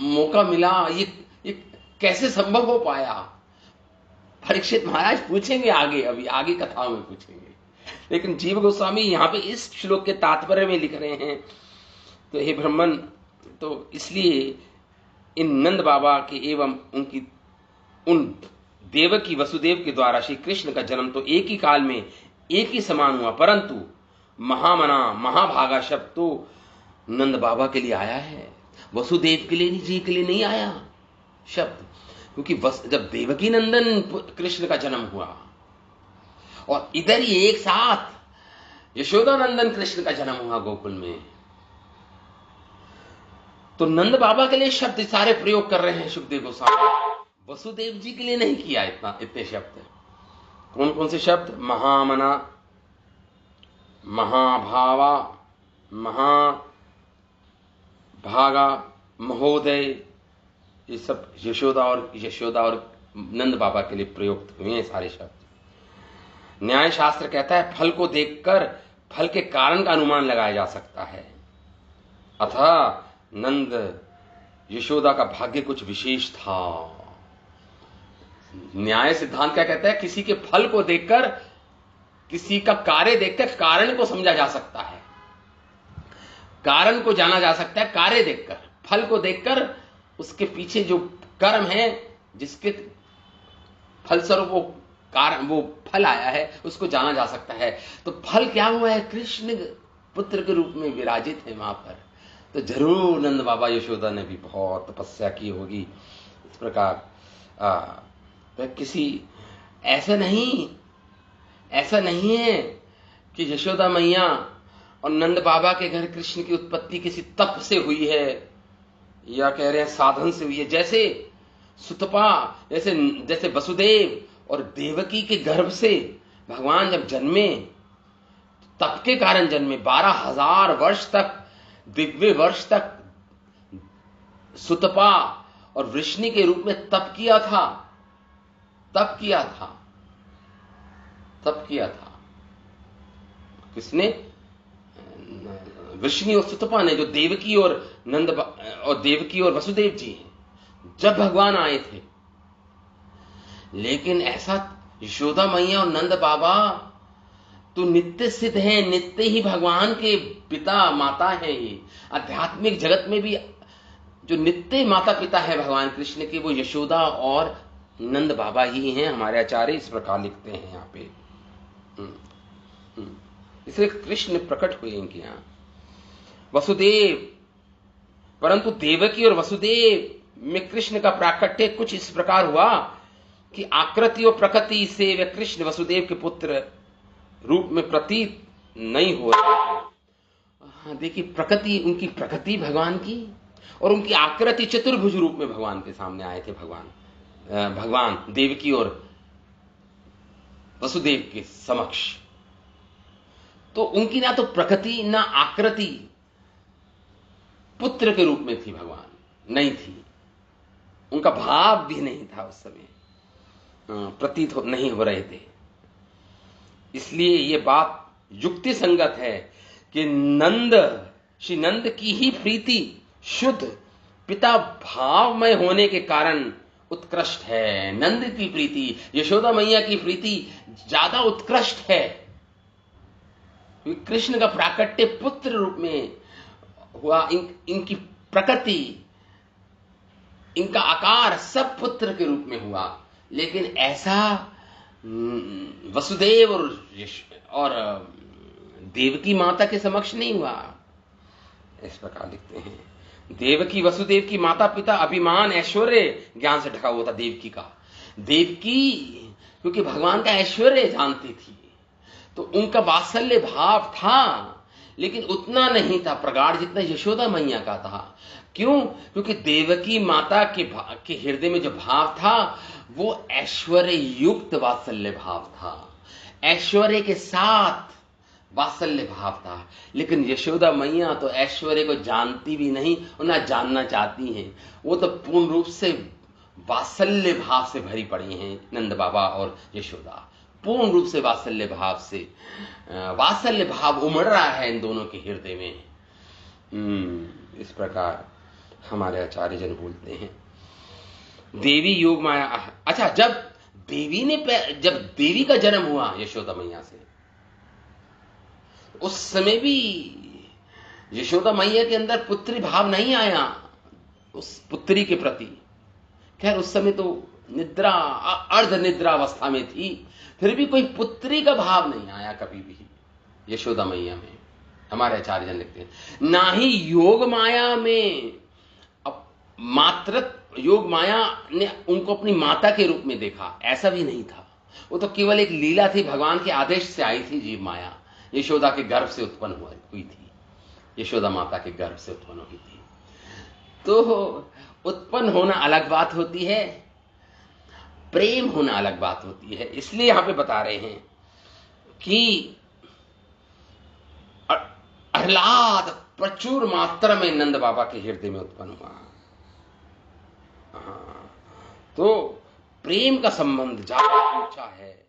मौका मिला, ये कैसे संभव हो पाया? परीक्षित महाराज पूछेंगे आगे, अभी आगे कथा में पूछेंगे। लेकिन जीव गोस्वामी यहां पे इस श्लोक के तात्पर्य में लिख रहे हैं, तो हे ब्राह्मण, तो इसलिए इन नंद बाबा के एवं उन देवकी वसुदेव के द्वारा श्री कृष्ण का जन्म तो एक ही काल में एक ही समान हुआ, परंतु महामना, महाभागा शब्द तो नंद बाबा के लिए आया है, वसुदेव के लिए जी के लिए नहीं आया शब्द, क्योंकि जब देवकी नंदन कृष्ण का जन्म हुआ और इधर ही एक साथ यशोदा नंदन कृष्ण का जन्म हुआ गोकुल में, तो नंद बाबा के लिए शब्द सारे प्रयोग कर रहे हैं सुखदेव गोस्वामी, वसुदेव जी के लिए नहीं किया इतने शब्द। कौन कौन से शब्द? महामना, महाभावा, महाभागा, महोदय, ये सब यशोदा और नंद बाबा के लिए प्रयुक्त हुए हैं सारे शब्द। न्याय शास्त्र कहता है फल को देखकर फल के कारण का अनुमान लगाया जा सकता है, अतः नंद यशोदा का भाग्य कुछ विशेष था। न्याय सिद्धांत क्या कहता है? किसी के फल को देखकर, किसी का कार्य देखकर कारण को समझा जा सकता है, कारण को जाना जा सकता है कार्य देखकर, फल को देखकर उसके पीछे जो कर्म है, जिसके फलस्वरूप वो फल आया है, उसको जाना जा सकता है। तो फल क्या हुआ है? कृष्ण पुत्र के रूप में विराजित है वहां पर। तो जरूर नंद बाबा यशोदा ने भी बहुत तपस्या की होगी। इस प्रकार तो किसी ऐसा नहीं है कि यशोदा मैया और नंद बाबा के घर कृष्ण की उत्पत्ति किसी तप से हुई है, या कह रहे हैं साधन से हुई है। जैसे सुतपा, जैसे वसुदेव और देवकी के गर्भ से भगवान जब जन्मे, तप के कारण जन्मे। 12,000 वर्ष तक, दिव्य वर्ष तक सुतपा और वृष्णि के रूप में तप किया था। किसने? वृष्णि और सुतपा ने, जो देवकी और वसुदेव जी हैं, जब भगवान आए थे। लेकिन ऐसा यशोदा मैया और नंद बाबा तो नित्य सिद्ध हैं, नित्य ही भगवान के पिता माता हैं। ये आध्यात्मिक जगत में भी जो नित्य माता पिता है भगवान कृष्ण के, वो यशोदा और नंद बाबा ही हैं। हमारे आचार्य इस प्रकार लिखते हैं यहाँ पे। इसलिए कृष्ण प्रकट हुए इनके यहां। वसुदेव, परंतु देवकी और वसुदेव में कृष्ण का प्राकट्य कुछ इस प्रकार हुआ कि आकृति और प्रकृति से वे कृष्ण वसुदेव के पुत्र रूप में प्रतीत नहीं हो रहे। देखिए, प्रकृति, उनकी प्रकृति भगवान की और उनकी आकृति चतुर्भुज रूप में भगवान के सामने आए थे। भगवान देवकी और वसुदेव के समक्ष। तो उनकी ना तो प्रकृति ना आकृति पुत्र के रूप में थी, भगवान नहीं थी। उनका भाव भी नहीं था उस समय, प्रतीत नहीं हो रहे थे। इसलिए यह बात युक्ति संगत है कि श्री नंद की ही प्रीति शुद्ध पिता भावमय होने के कारण उत्कृष्ट है। नंद की प्रीति, यशोदा मैया की प्रीति ज्यादा उत्कृष्ट है। कृष्ण का प्राकट्य पुत्र रूप में हुआ। इनकी प्रकृति, इनका आकार सब पुत्र के रूप में हुआ। लेकिन ऐसा वसुदेव और देवकी माता के समक्ष नहीं हुआ। इस प्रकार लिखते हैं, देवकी वसुदेव की माता पिता अभिमान ऐश्वर्य ज्ञान से ढका हुआ था। देवकी क्योंकि भगवान का ऐश्वर्य जानती थी, तो उनका वात्सल्य भाव था, लेकिन उतना नहीं था प्रगाढ़ जितना यशोदा मैया का था। क्यों? क्योंकि देवकी माता के हृदय में जो भाव था वो ऐश्वर्य युक्त वात्सल्य भाव था, ऐश्वर्य के साथ वात्सल्य भाव था। लेकिन यशोदा मैया तो ऐश्वर्य को जानती भी नहीं और ना जानना चाहती हैं। वो तो पूर्ण रूप से वात्सल्य भाव से भरी पड़ी हैं। नंद बाबा और यशोदा पूर्ण रूप से वात्सल्य भाव उमड़ रहा है इन दोनों के हृदय में। इस प्रकार हमारे आचार्य जन बोलते हैं। देवी योग माया। अच्छा, जब देवी का जन्म हुआ यशोदा मैया से, उस समय भी यशोदा मैया के अंदर पुत्री भाव नहीं आया उस पुत्री के प्रति। खैर, उस समय तो निद्रा, अर्ध निद्रा अवस्था में थी, फिर भी कोई पुत्री का भाव नहीं आया कभी भी यशोदा मैया में। हमारे आचार्य जन लिखते हैं, ना ही योग माया में योग माया ने उनको अपनी माता के रूप में देखा, ऐसा भी नहीं था। वो तो केवल एक लीला थी, भगवान के आदेश से आई थी जीव माया, यशोदा के गर्भ से उत्पन्न हुई थी, यशोदा माता के गर्भ से उत्पन्न हुई थी। तो उत्पन्न होना अलग बात होती है, प्रेम होना अलग बात होती है। इसलिए यहां पे बता रहे हैं कि आह्लाद प्रचुर मात्रा में नंद बाबा के हृदय में उत्पन्न हुआ। तो प्रेम का संबंध ज्यादा ऊंचा है।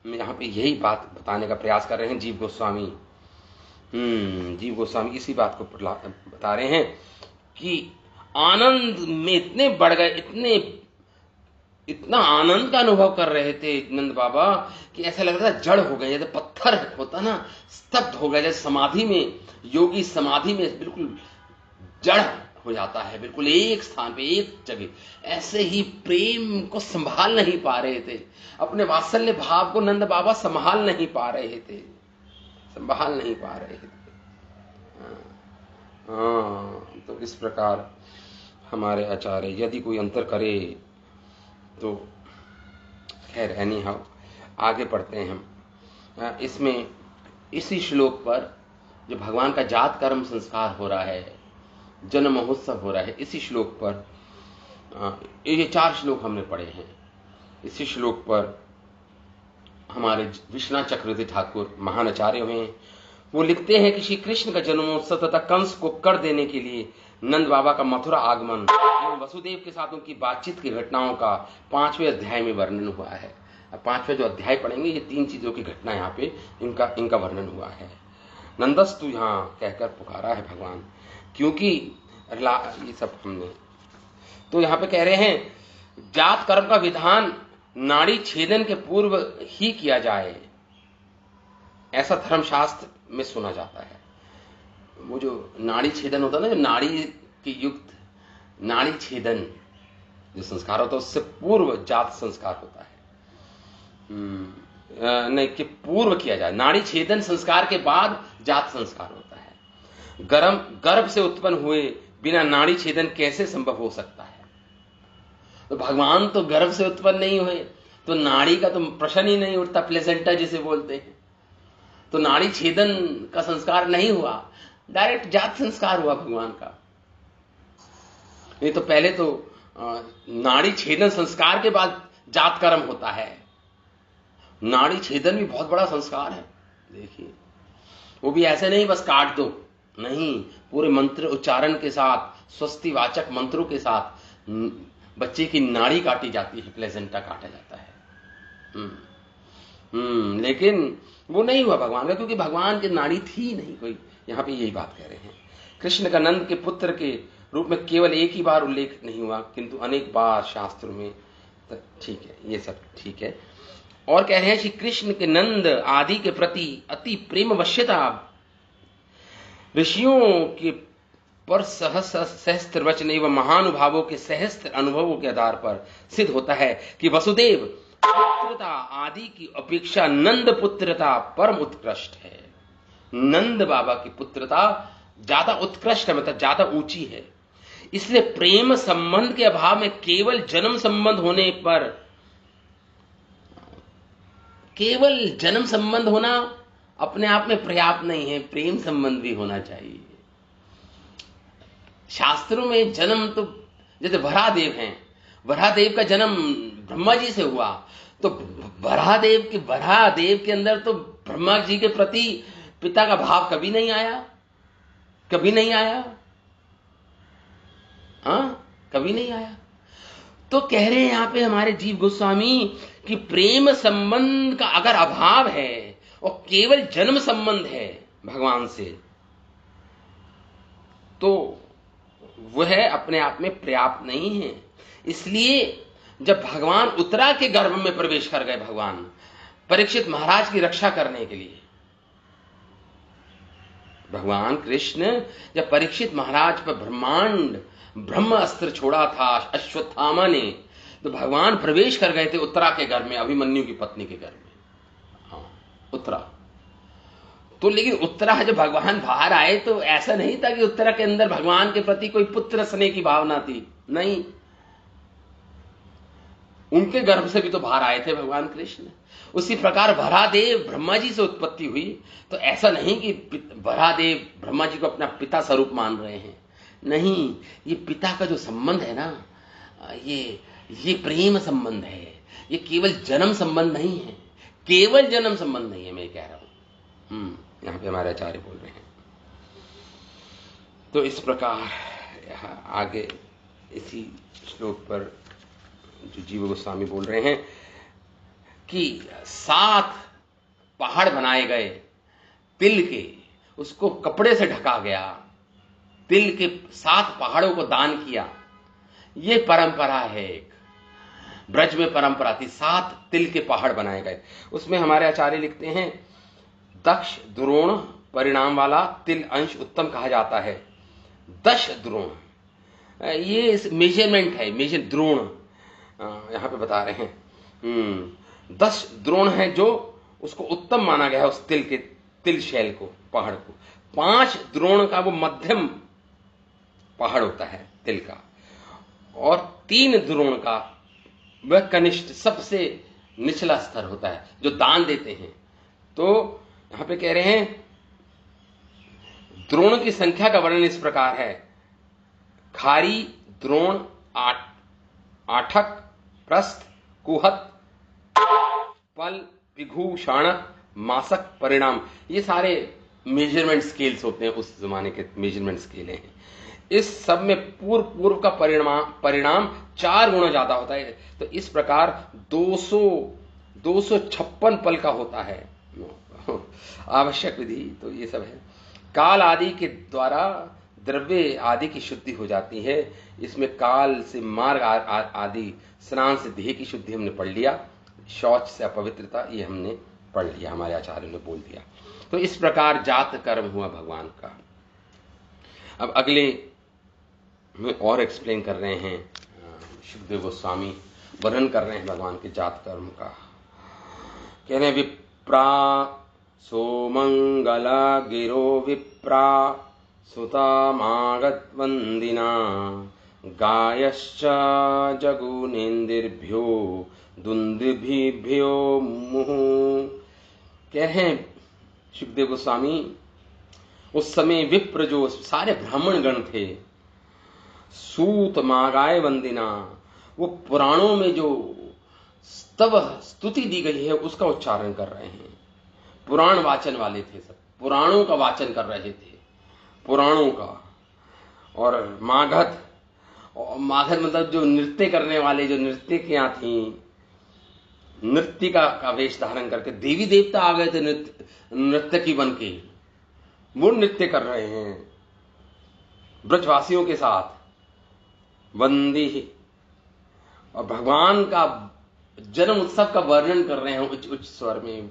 यहां पे यही बात बताने का प्रयास कर रहे हैं जीव गोस्वामी। जीव गोस्वामी इसी बात को बता रहे हैं कि आनंद में इतने बढ़ गए, इतना आनंद का अनुभव कर रहे थे नंद बाबा कि ऐसा लग रहा था जड़ हो गए, जैसे पत्थर होता ना, स्तब्ध हो गए। जैसे समाधि में, योगी समाधि में बिल्कुल जड़ हो जाता है, बिल्कुल एक स्थान पे, एक जगह। ऐसे ही प्रेम को संभाल नहीं पा रहे थे, अपने वात्सल्य भाव को नंद बाबा संभाल नहीं पा रहे थे। तो इस प्रकार हमारे आचार्य, यदि कोई अंतर करे तो खैर एनी हाउ आगे पढ़ते हैं हम। इसमें इसी श्लोक पर जो भगवान का जात कर्म संस्कार हो रहा है, जन्म महोत्सव हो रहा है, इसी श्लोक पर ये 4 श्लोक हमने पढ़े हैं। इसी श्लोक पर हमारे विश्वनाथ चक्रवर्ती ठाकुर महान आचार्य हुए हैं, वो लिखते हैं कि श्री कृष्ण का जन्मोत्सव तथा कंस को कर देने के लिए नंद बाबा का मथुरा आगमन एवं वसुदेव के साथ उनकी बातचीत की घटनाओं का 5वें अध्याय में वर्णन हुआ है। अब 5वें जो अध्याय पढ़ेंगे, ये 3 चीजों की घटना यहाँ पे इनका वर्णन हुआ है। नंदस्तु यहाँ कहकर पुकारा है भगवान, क्योंकि ये सब हमने तो यहाँ पे कह रहे हैं जात कर्म का विधान नाड़ी छेदन के पूर्व ही किया जाए, ऐसा धर्मशास्त्र में सुना जाता है। वो जो नाड़ी छेदन होता है ना, जो नाड़ी के युक्त नाड़ी छेदन जो संस्कार होता है, उससे पूर्व जात संस्कार होता है। नहीं कि पूर्व किया जाए, नाड़ी छेदन संस्कार के बाद जात संस्कार होता है। गर्भ से उत्पन्न हुए बिना नाड़ी छेदन कैसे संभव हो सकता है? तो भगवान तो गर्भ से उत्पन्न नहीं हुए, तो नाड़ी का तो प्रश्न ही नहीं उठता, प्लेसेंटा जिसे बोलते हैं। तो नाड़ी छेदन का संस्कार नहीं हुआ, डायरेक्ट जात संस्कार हुआ भगवान का। नहीं तो पहले तो नाड़ी छेदन संस्कार के बाद जात कर्म होता है। नाड़ी छेदन भी बहुत बड़ा संस्कार है, देखिए। वो भी ऐसे नहीं बस काट दो, नहीं, पूरे मंत्र उच्चारण के साथ, स्वस्ति वाचक मंत्रों के साथ बच्चे की नाड़ी काटी जाती है, प्लेसेंटा काटा जाता है। लेकिन वो नहीं हुआ भगवान का, क्योंकि भगवान की नाड़ी थी नहीं कोई। यहां पे यही बात कह रहे हैं। कृष्ण का नंद के पुत्र के रूप में केवल एक ही बार उल्लेख नहीं हुआ, किंतु अनेक बार शास्त्रों में। ठीक है, ये सब ठीक है। और कह रहे हैं श्री कृष्ण के नंद आदि के प्रति अति प्रेम वश्यता ऋषियों के पर सहस्त्र वचन एवं महानुभावों के सहस्त्र अनुभवों के आधार पर सिद्ध होता है कि वसुदेव पुत्रता आदि की अपेक्षा नंद पुत्रता परम उत्कृष्ट है। नंद बाबा की पुत्रता ज्यादा उत्कृष्ट है, मतलब ज्यादा ऊंची है। इसलिए प्रेम संबंध के अभाव में केवल जन्म संबंध होने पर, केवल जन्म संबंध होना अपने आप में पर्याप्त नहीं है, प्रेम संबंध भी होना चाहिए। शास्त्रों में जन्म तो, जैसे वराहदेव हैं, वराहदेव का जन्म ब्रह्मा जी से हुआ, तो वराहदेव के अंदर तो ब्रह्मा जी के प्रति पिता का भाव कभी नहीं आया, कभी नहीं आया, कभी नहीं आया। तो कह रहे हैं यहां पे हमारे जीव गोस्वामी कि प्रेम संबंध का अगर अभाव है और केवल जन्म संबंध है भगवान से, तो वह अपने आप में पर्याप्त नहीं है। इसलिए जब भगवान उत्तरा के गर्भ में प्रवेश कर गए, भगवान परीक्षित महाराज की रक्षा करने के लिए, भगवान कृष्ण जब परीक्षित महाराज पर ब्रह्म अस्त्र छोड़ा था अश्वत्थामा ने, तो भगवान प्रवेश कर गए थे उत्तरा के घर में, अभिमन्यु की पत्नी के घर में। उत्तरा तो, लेकिन उत्तरा जब भगवान बाहर आए तो ऐसा नहीं था कि उत्तरा के अंदर भगवान के प्रति कोई पुत्र स्नेह की भावना थी, नहीं। उनके गर्भ से भी तो बाहर आए थे भगवान कृष्ण। उसी प्रकार वराहदेव ब्रह्मा जी से उत्पत्ति हुई, तो ऐसा नहीं कि वराहदेव ब्रह्मा जी को अपना पिता स्वरूप मान रहे हैं, नहीं। ये पिता का जो संबंध है ना, ये प्रेम संबंध है, ये केवल जन्म संबंध नहीं है, केवल जन्म संबंध नहीं है, मैं कह रहा हूं। यहां पे हमारे आचार्य बोल रहे हैं। तो इस प्रकार आगे इसी श्लोक पर जो जीव गोस्वामी बोल रहे हैं कि 7 पहाड़ बनाए गए तिल के, उसको कपड़े से ढका गया, तिल के 7 पहाड़ों को दान किया। ये परंपरा है, एक ब्रज में परंपरा थी, 7 तिल के पहाड़ बनाए गए। उसमें हमारे आचार्य लिखते हैं दक्ष द्रोण परिणाम वाला तिल अंश उत्तम कहा जाता है। 10 द्रोण, ये मेजरमेंट है, मेजर द्रोण यहां पे बता रहे हैं। 10 द्रोण है जो उसको उत्तम माना गया है, उस तिल शैल को, पहाड़ को। 5 द्रोण का वो मध्यम पहाड़ होता है तिल का, और 3 द्रोण का वह कनिष्ठ सबसे निचला स्तर होता है जो दान देते हैं। तो यहां पे कह रहे हैं द्रोण की संख्या का वर्णन इस प्रकार है। खारी द्रोण, आठक, प्रस्थ, कुहत, पल, विभूषण, मासक, परिणाम, ये सारे मेजरमेंट स्केल्स होते हैं, उस जमाने के मेजरमेंट स्केल हैं। इस सब में पूर्व का परिणाम 4 गुना ज्यादा होता है। तो इस प्रकार 256 पल का होता है आवश्यक विधि। तो ये सब है। काल आदि के द्वारा द्रव्य आदि की शुद्धि हो जाती है। इसमें काल से मार्ग आदि, स्नान से देह की शुद्धि हमने पढ़ लिया, शौच से अपवित्रता ये हमने पढ़ लिया, हमारे आचार्य ने बोल दिया। तो इस प्रकार जात कर्म हुआ भगवान का। अब अगले में और एक्सप्लेन कर रहे हैं, शुकदेव गोस्वामी वर्णन कर रहे हैं भगवान के जात कर्म का। कह रहे हैं विप्रा सोमंगला गिरो विप्रा सुतामागत वंदिना गायश्च जगुनेन्द्रिभ्यो दुंदुभिभ्यो मुहुः। कहे शुकदेव गोस्वामी, उस समय विप्र जो सारे ब्राह्मण गण थे, सूत मागाय वंदिना, वो पुराणों में जो स्तुति दी गई है उसका उच्चारण कर रहे हैं। पुराण वाचन वाले थे, सब पुराणों का वाचन कर रहे थे, पुराणों का। और मागध मतलब जो नृत्य करने वाले, जो नृत्यकियां थी, नृत्य का वेश धारण करके देवी देवता आ गए थे नृत्यकी बन के, वो नृत्य कर रहे हैं ब्रजवासियों के साथ। वंदी, और भगवान का जन्म उत्सव का वर्णन कर रहे हैं, उच्च उच्च स्वर में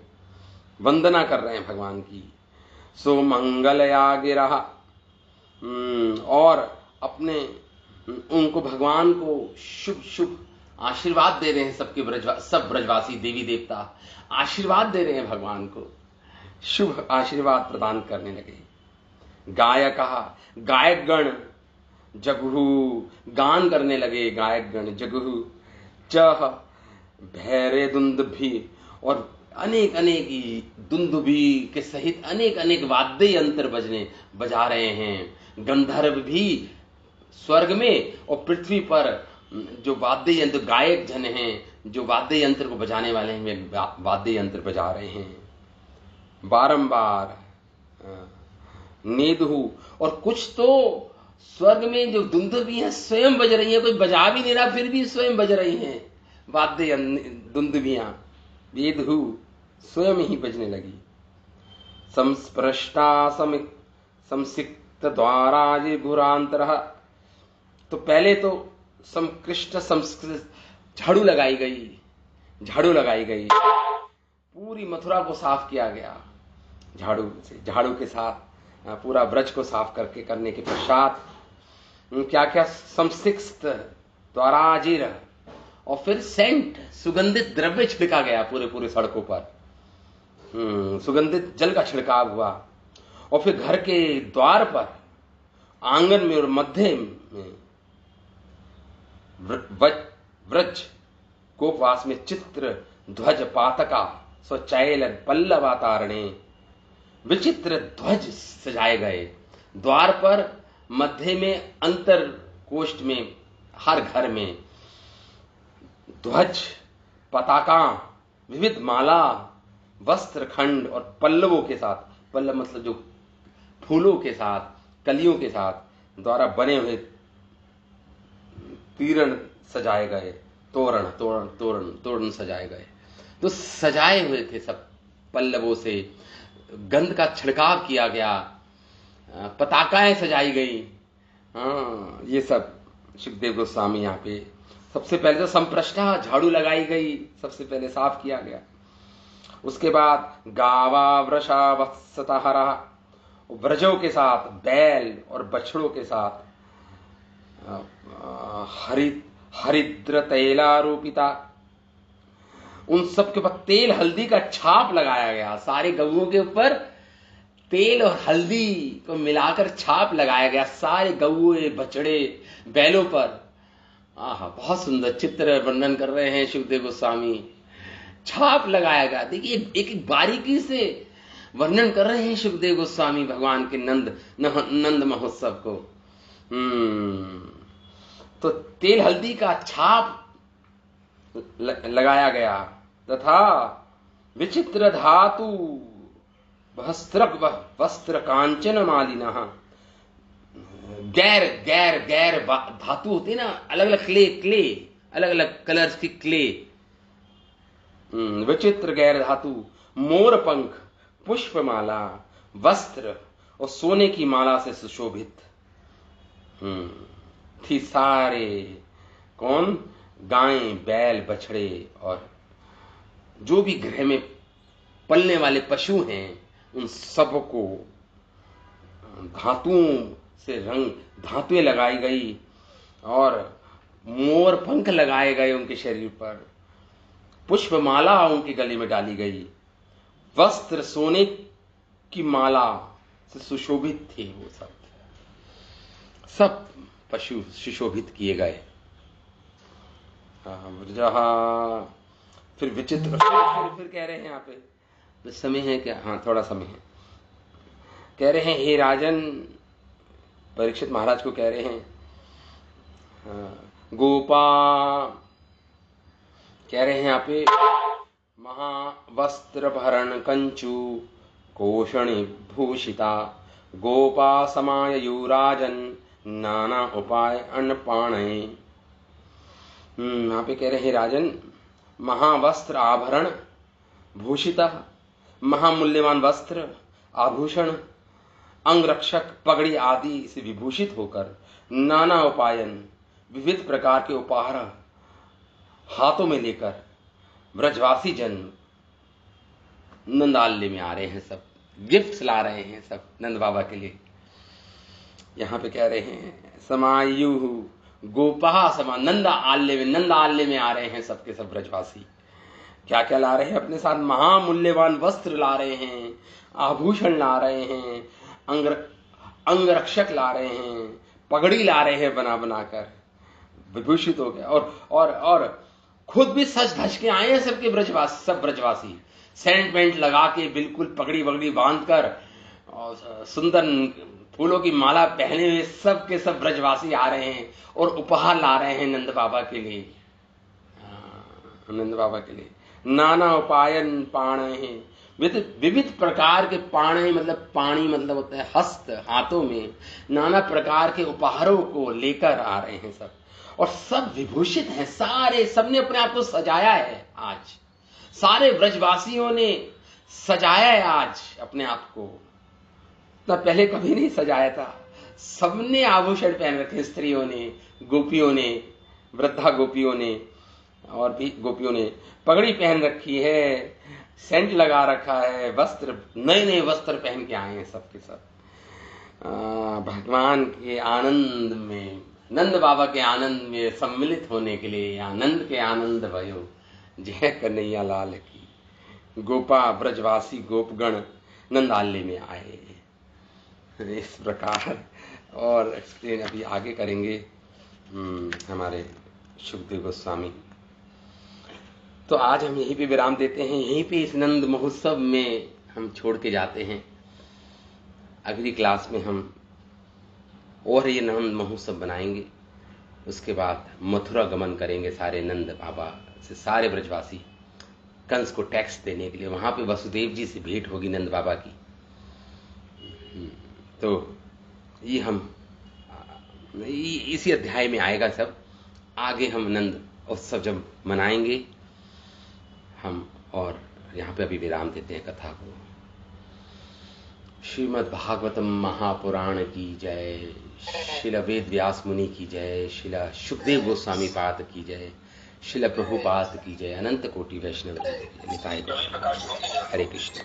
वंदना कर रहे हैं भगवान की। सो मंगलया गिरा, और अपने उनको, भगवान को शुभ शुभ आशीर्वाद दे रहे हैं। सब ब्रजवासी देवी देवता आशीर्वाद दे रहे हैं भगवान को, शुभ आशीर्वाद प्रदान करने लगे। गायक गण जगुहु, गान करने लगे गायक गण। जगुहु चह भैरे दुंदुभि, और अनेक दुंदुभि के सहित अनेक वाद्य यंत्र बजा रहे हैं। गंधर्व भी स्वर्ग में और पृथ्वी पर जो वाद्य यंत्र, गायक जन हैं जो वाद्य यंत्र को बजाने वाले हैं, वे वाद्य यंत्र बजा रहे हैं बारंबार। नेदुहु, और कुछ तो स्वर्ग में जो दुंदुभी हैं स्वयं बज रही हैं, कोई बजा भी नहीं रहा फिर भी स्वयं बज रही हैं वाद्य दुंदुभियां। वेदहु, स्वयं ही बजने लगी। संस्पृष्टा संसिक्त द्वारा घुरांतर, तो पहले तो समकृष्ट संस्कृत झाड़ू लगाई गई, पूरी मथुरा को साफ किया गया झाड़ू के साथ। पूरा ब्रज को साफ करने के पश्चात क्या संसिक्त द्वाराजिर, और फिर सेंट, सुगंधित द्रव्य छिड़का गया पूरे सड़कों पर। सुगंधित जल का छिड़काव हुआ। और फिर घर के द्वार पर, आंगन में और मध्य में व्रज गोपवास में चित्र ध्वज पातका स्वचैल पल्लवातारणे, विचित्र ध्वज सजाए गए। द्वार पर, मध्य में, अंतर कोष्ठ में, हर घर में ध्वज, पताका, विविध माला, वस्त्र खंड और पल्लवों के साथ, पल्लव मतलब जो फूलों के साथ, कलियों के साथ द्वारा बने हुए तीरण सजाए गए, तोरण सजाए गए। तो सजाए हुए थे सब पल्लवों से, गंध का छिड़काव किया गया, पताकाएं सजाई गई। ये सब शुकदेव गोस्वामी यहाँ पे, सबसे पहले तो संप्रष्टा, झाड़ू लगाई गई, सबसे पहले साफ किया गया। उसके बाद गावा वृषा वत्सतहरा, व्रजों के साथ, बैल और बछड़ों के साथ, हरिद्र तैलारोपिता, उन सब के ऊपर तेल हल्दी का छाप लगाया गया। सारे गऊओं के ऊपर तेल और हल्दी को मिलाकर छाप लगाया गया, सारे गऊए, बछड़े, बैलों पर। बहुत सुंदर चित्र वर्णन कर रहे हैं शुकदेव गोस्वामी। छाप लगाया गया। देखिए एक बारीकी से वर्णन कर रहे हैं शुकदेव गोस्वामी भगवान के नंद महोत्सव को। तो तेल हल्दी का छाप लगाया गया तथा विचित्र धातु वस्त्र कांचन मालिनः। गैर गैर गैर धातु होती है ना, अलग अलग क्ले अलग अलग कलर्स की क्ले। विचित्र गैर धातु, मोर पंख, पुष्पमाला, वस्त्र और सोने की माला से सुशोभित थी। सारे कौन? गायें, बैल, बछड़े और जो भी गृह में पलने वाले पशु हैं, उन सबको धातुओं से धातुएं लगाई गई और मोर पंख लगाए गए उनके शरीर पर, पुष्पमाला उनके गले में डाली गई, वस्त्र सोने की माला से सुशोभित थे। वो सब पशु सुशोभित किए गए। फिर विचित्र फिर कह रहे हैं यहाँ पे, समय है क्या? हाँ, थोड़ा समय है। कह रहे हैं, हे राजन, परीक्षित महाराज को कह रहे हैं, गोपा कह रहे हैं यहाँ पे, महावस्त्र भरण कंचु कोषणी भूषिता गोपा समाययु राजन नाना उपाय अन्नपाणये। यहाँ पे कह रहे हैं, राजन, महावस्त्र आभरण भूषिता, महामूल्यवान वस्त्र, आभूषण, अंगरक्षक, पगड़ी आदि से विभूषित होकर नाना उपायन, विविध प्रकार के उपहार हाथों में लेकर ब्रजवासी जन नंदालय में आ रहे हैं। सब गिफ्ट्स ला रहे हैं सब नंद बाबा के लिए। यहाँ पे कह रहे हैं, समायु गोपा समा, नंदा आल्य में आ रहे हैं सबके सब ब्रजवासी। क्या क्या ला रहे हैं अपने साथ? महामूल्यवान वस्त्र ला रहे हैं, आभूषण ला रहे हैं, अंगरक्षक ला रहे हैं, पगड़ी ला रहे हैं बना बनाकर, विभूषित हो गए और खुद भी सज धज के आए हैं सबके ब्रजवासी, सब ब्रजवासी सेंट वेंट लगा के, बिल्कुल पगड़ी वगड़ी बांधकर और सुंदर फूलों की माला पहने हुए सब के सब ब्रजवासी आ रहे हैं और उपहार ला रहे हैं नंद बाबा के लिए। नंद बाबा के लिए नाना उपायन पाणे, विविध प्रकार के पाणे मतलब पाणी मतलब होता है हस्त, हाथों में नाना प्रकार के उपहारों को लेकर आ रहे हैं सब, और सब विभूषित हैं सारे, सबने अपने आप को सजाया है। आज सारे ब्रजवासियों ने सजाया है आज अपने आप को, ना पहले कभी नहीं सजाया था। सबने आभूषण पहन रखे, स्त्रियों ने, गोपियों ने, वृद्धा गोपियों ने और भी गोपियों ने पगड़ी पहन रखी है, सेंट लगा रखा है, वस्त्र नए नए वस्त्र पहन के आए हैं सबके सब। भगवान के आनंद में, नंद बाबा के आनंद में सम्मिलित होने के लिए, आनंद के आनंद भयो जय कन्हैया लाल की। गोपा ब्रजवासी गोपगण नंदालय में आए। इस प्रकार और एक्सप्लेन अभी आगे करेंगे हमारे सुखदेव गोस्वामी। तो आज हम यहीं पे विराम देते हैं, यहीं पे इस नंद महोत्सव में हम छोड़ के जाते हैं। अगली क्लास में हम और ये नंद महोत्सव बनाएंगे, उसके बाद मथुरा गमन करेंगे सारे नंद बाबा से, सारे ब्रजवासी कंस को टैक्स देने के लिए। वहां पे वसुदेव जी से भेंट होगी नंद बाबा की। तो ये हम इसी अध्याय में आएगा सब। आगे हम नंद उत्सव जब मनाएंगे हम, और यहाँ पे अभी विराम देते हैं कथा को। श्रीमद् भागवतम महापुराण की जय, शिला वेद व्यास मुनि की जय, शिला सुखदेव गोस्वामी पाद की जय, शिला प्रभुपाद की जय, अनंत कोटि वैष्णव की जय। हरे कृष्ण।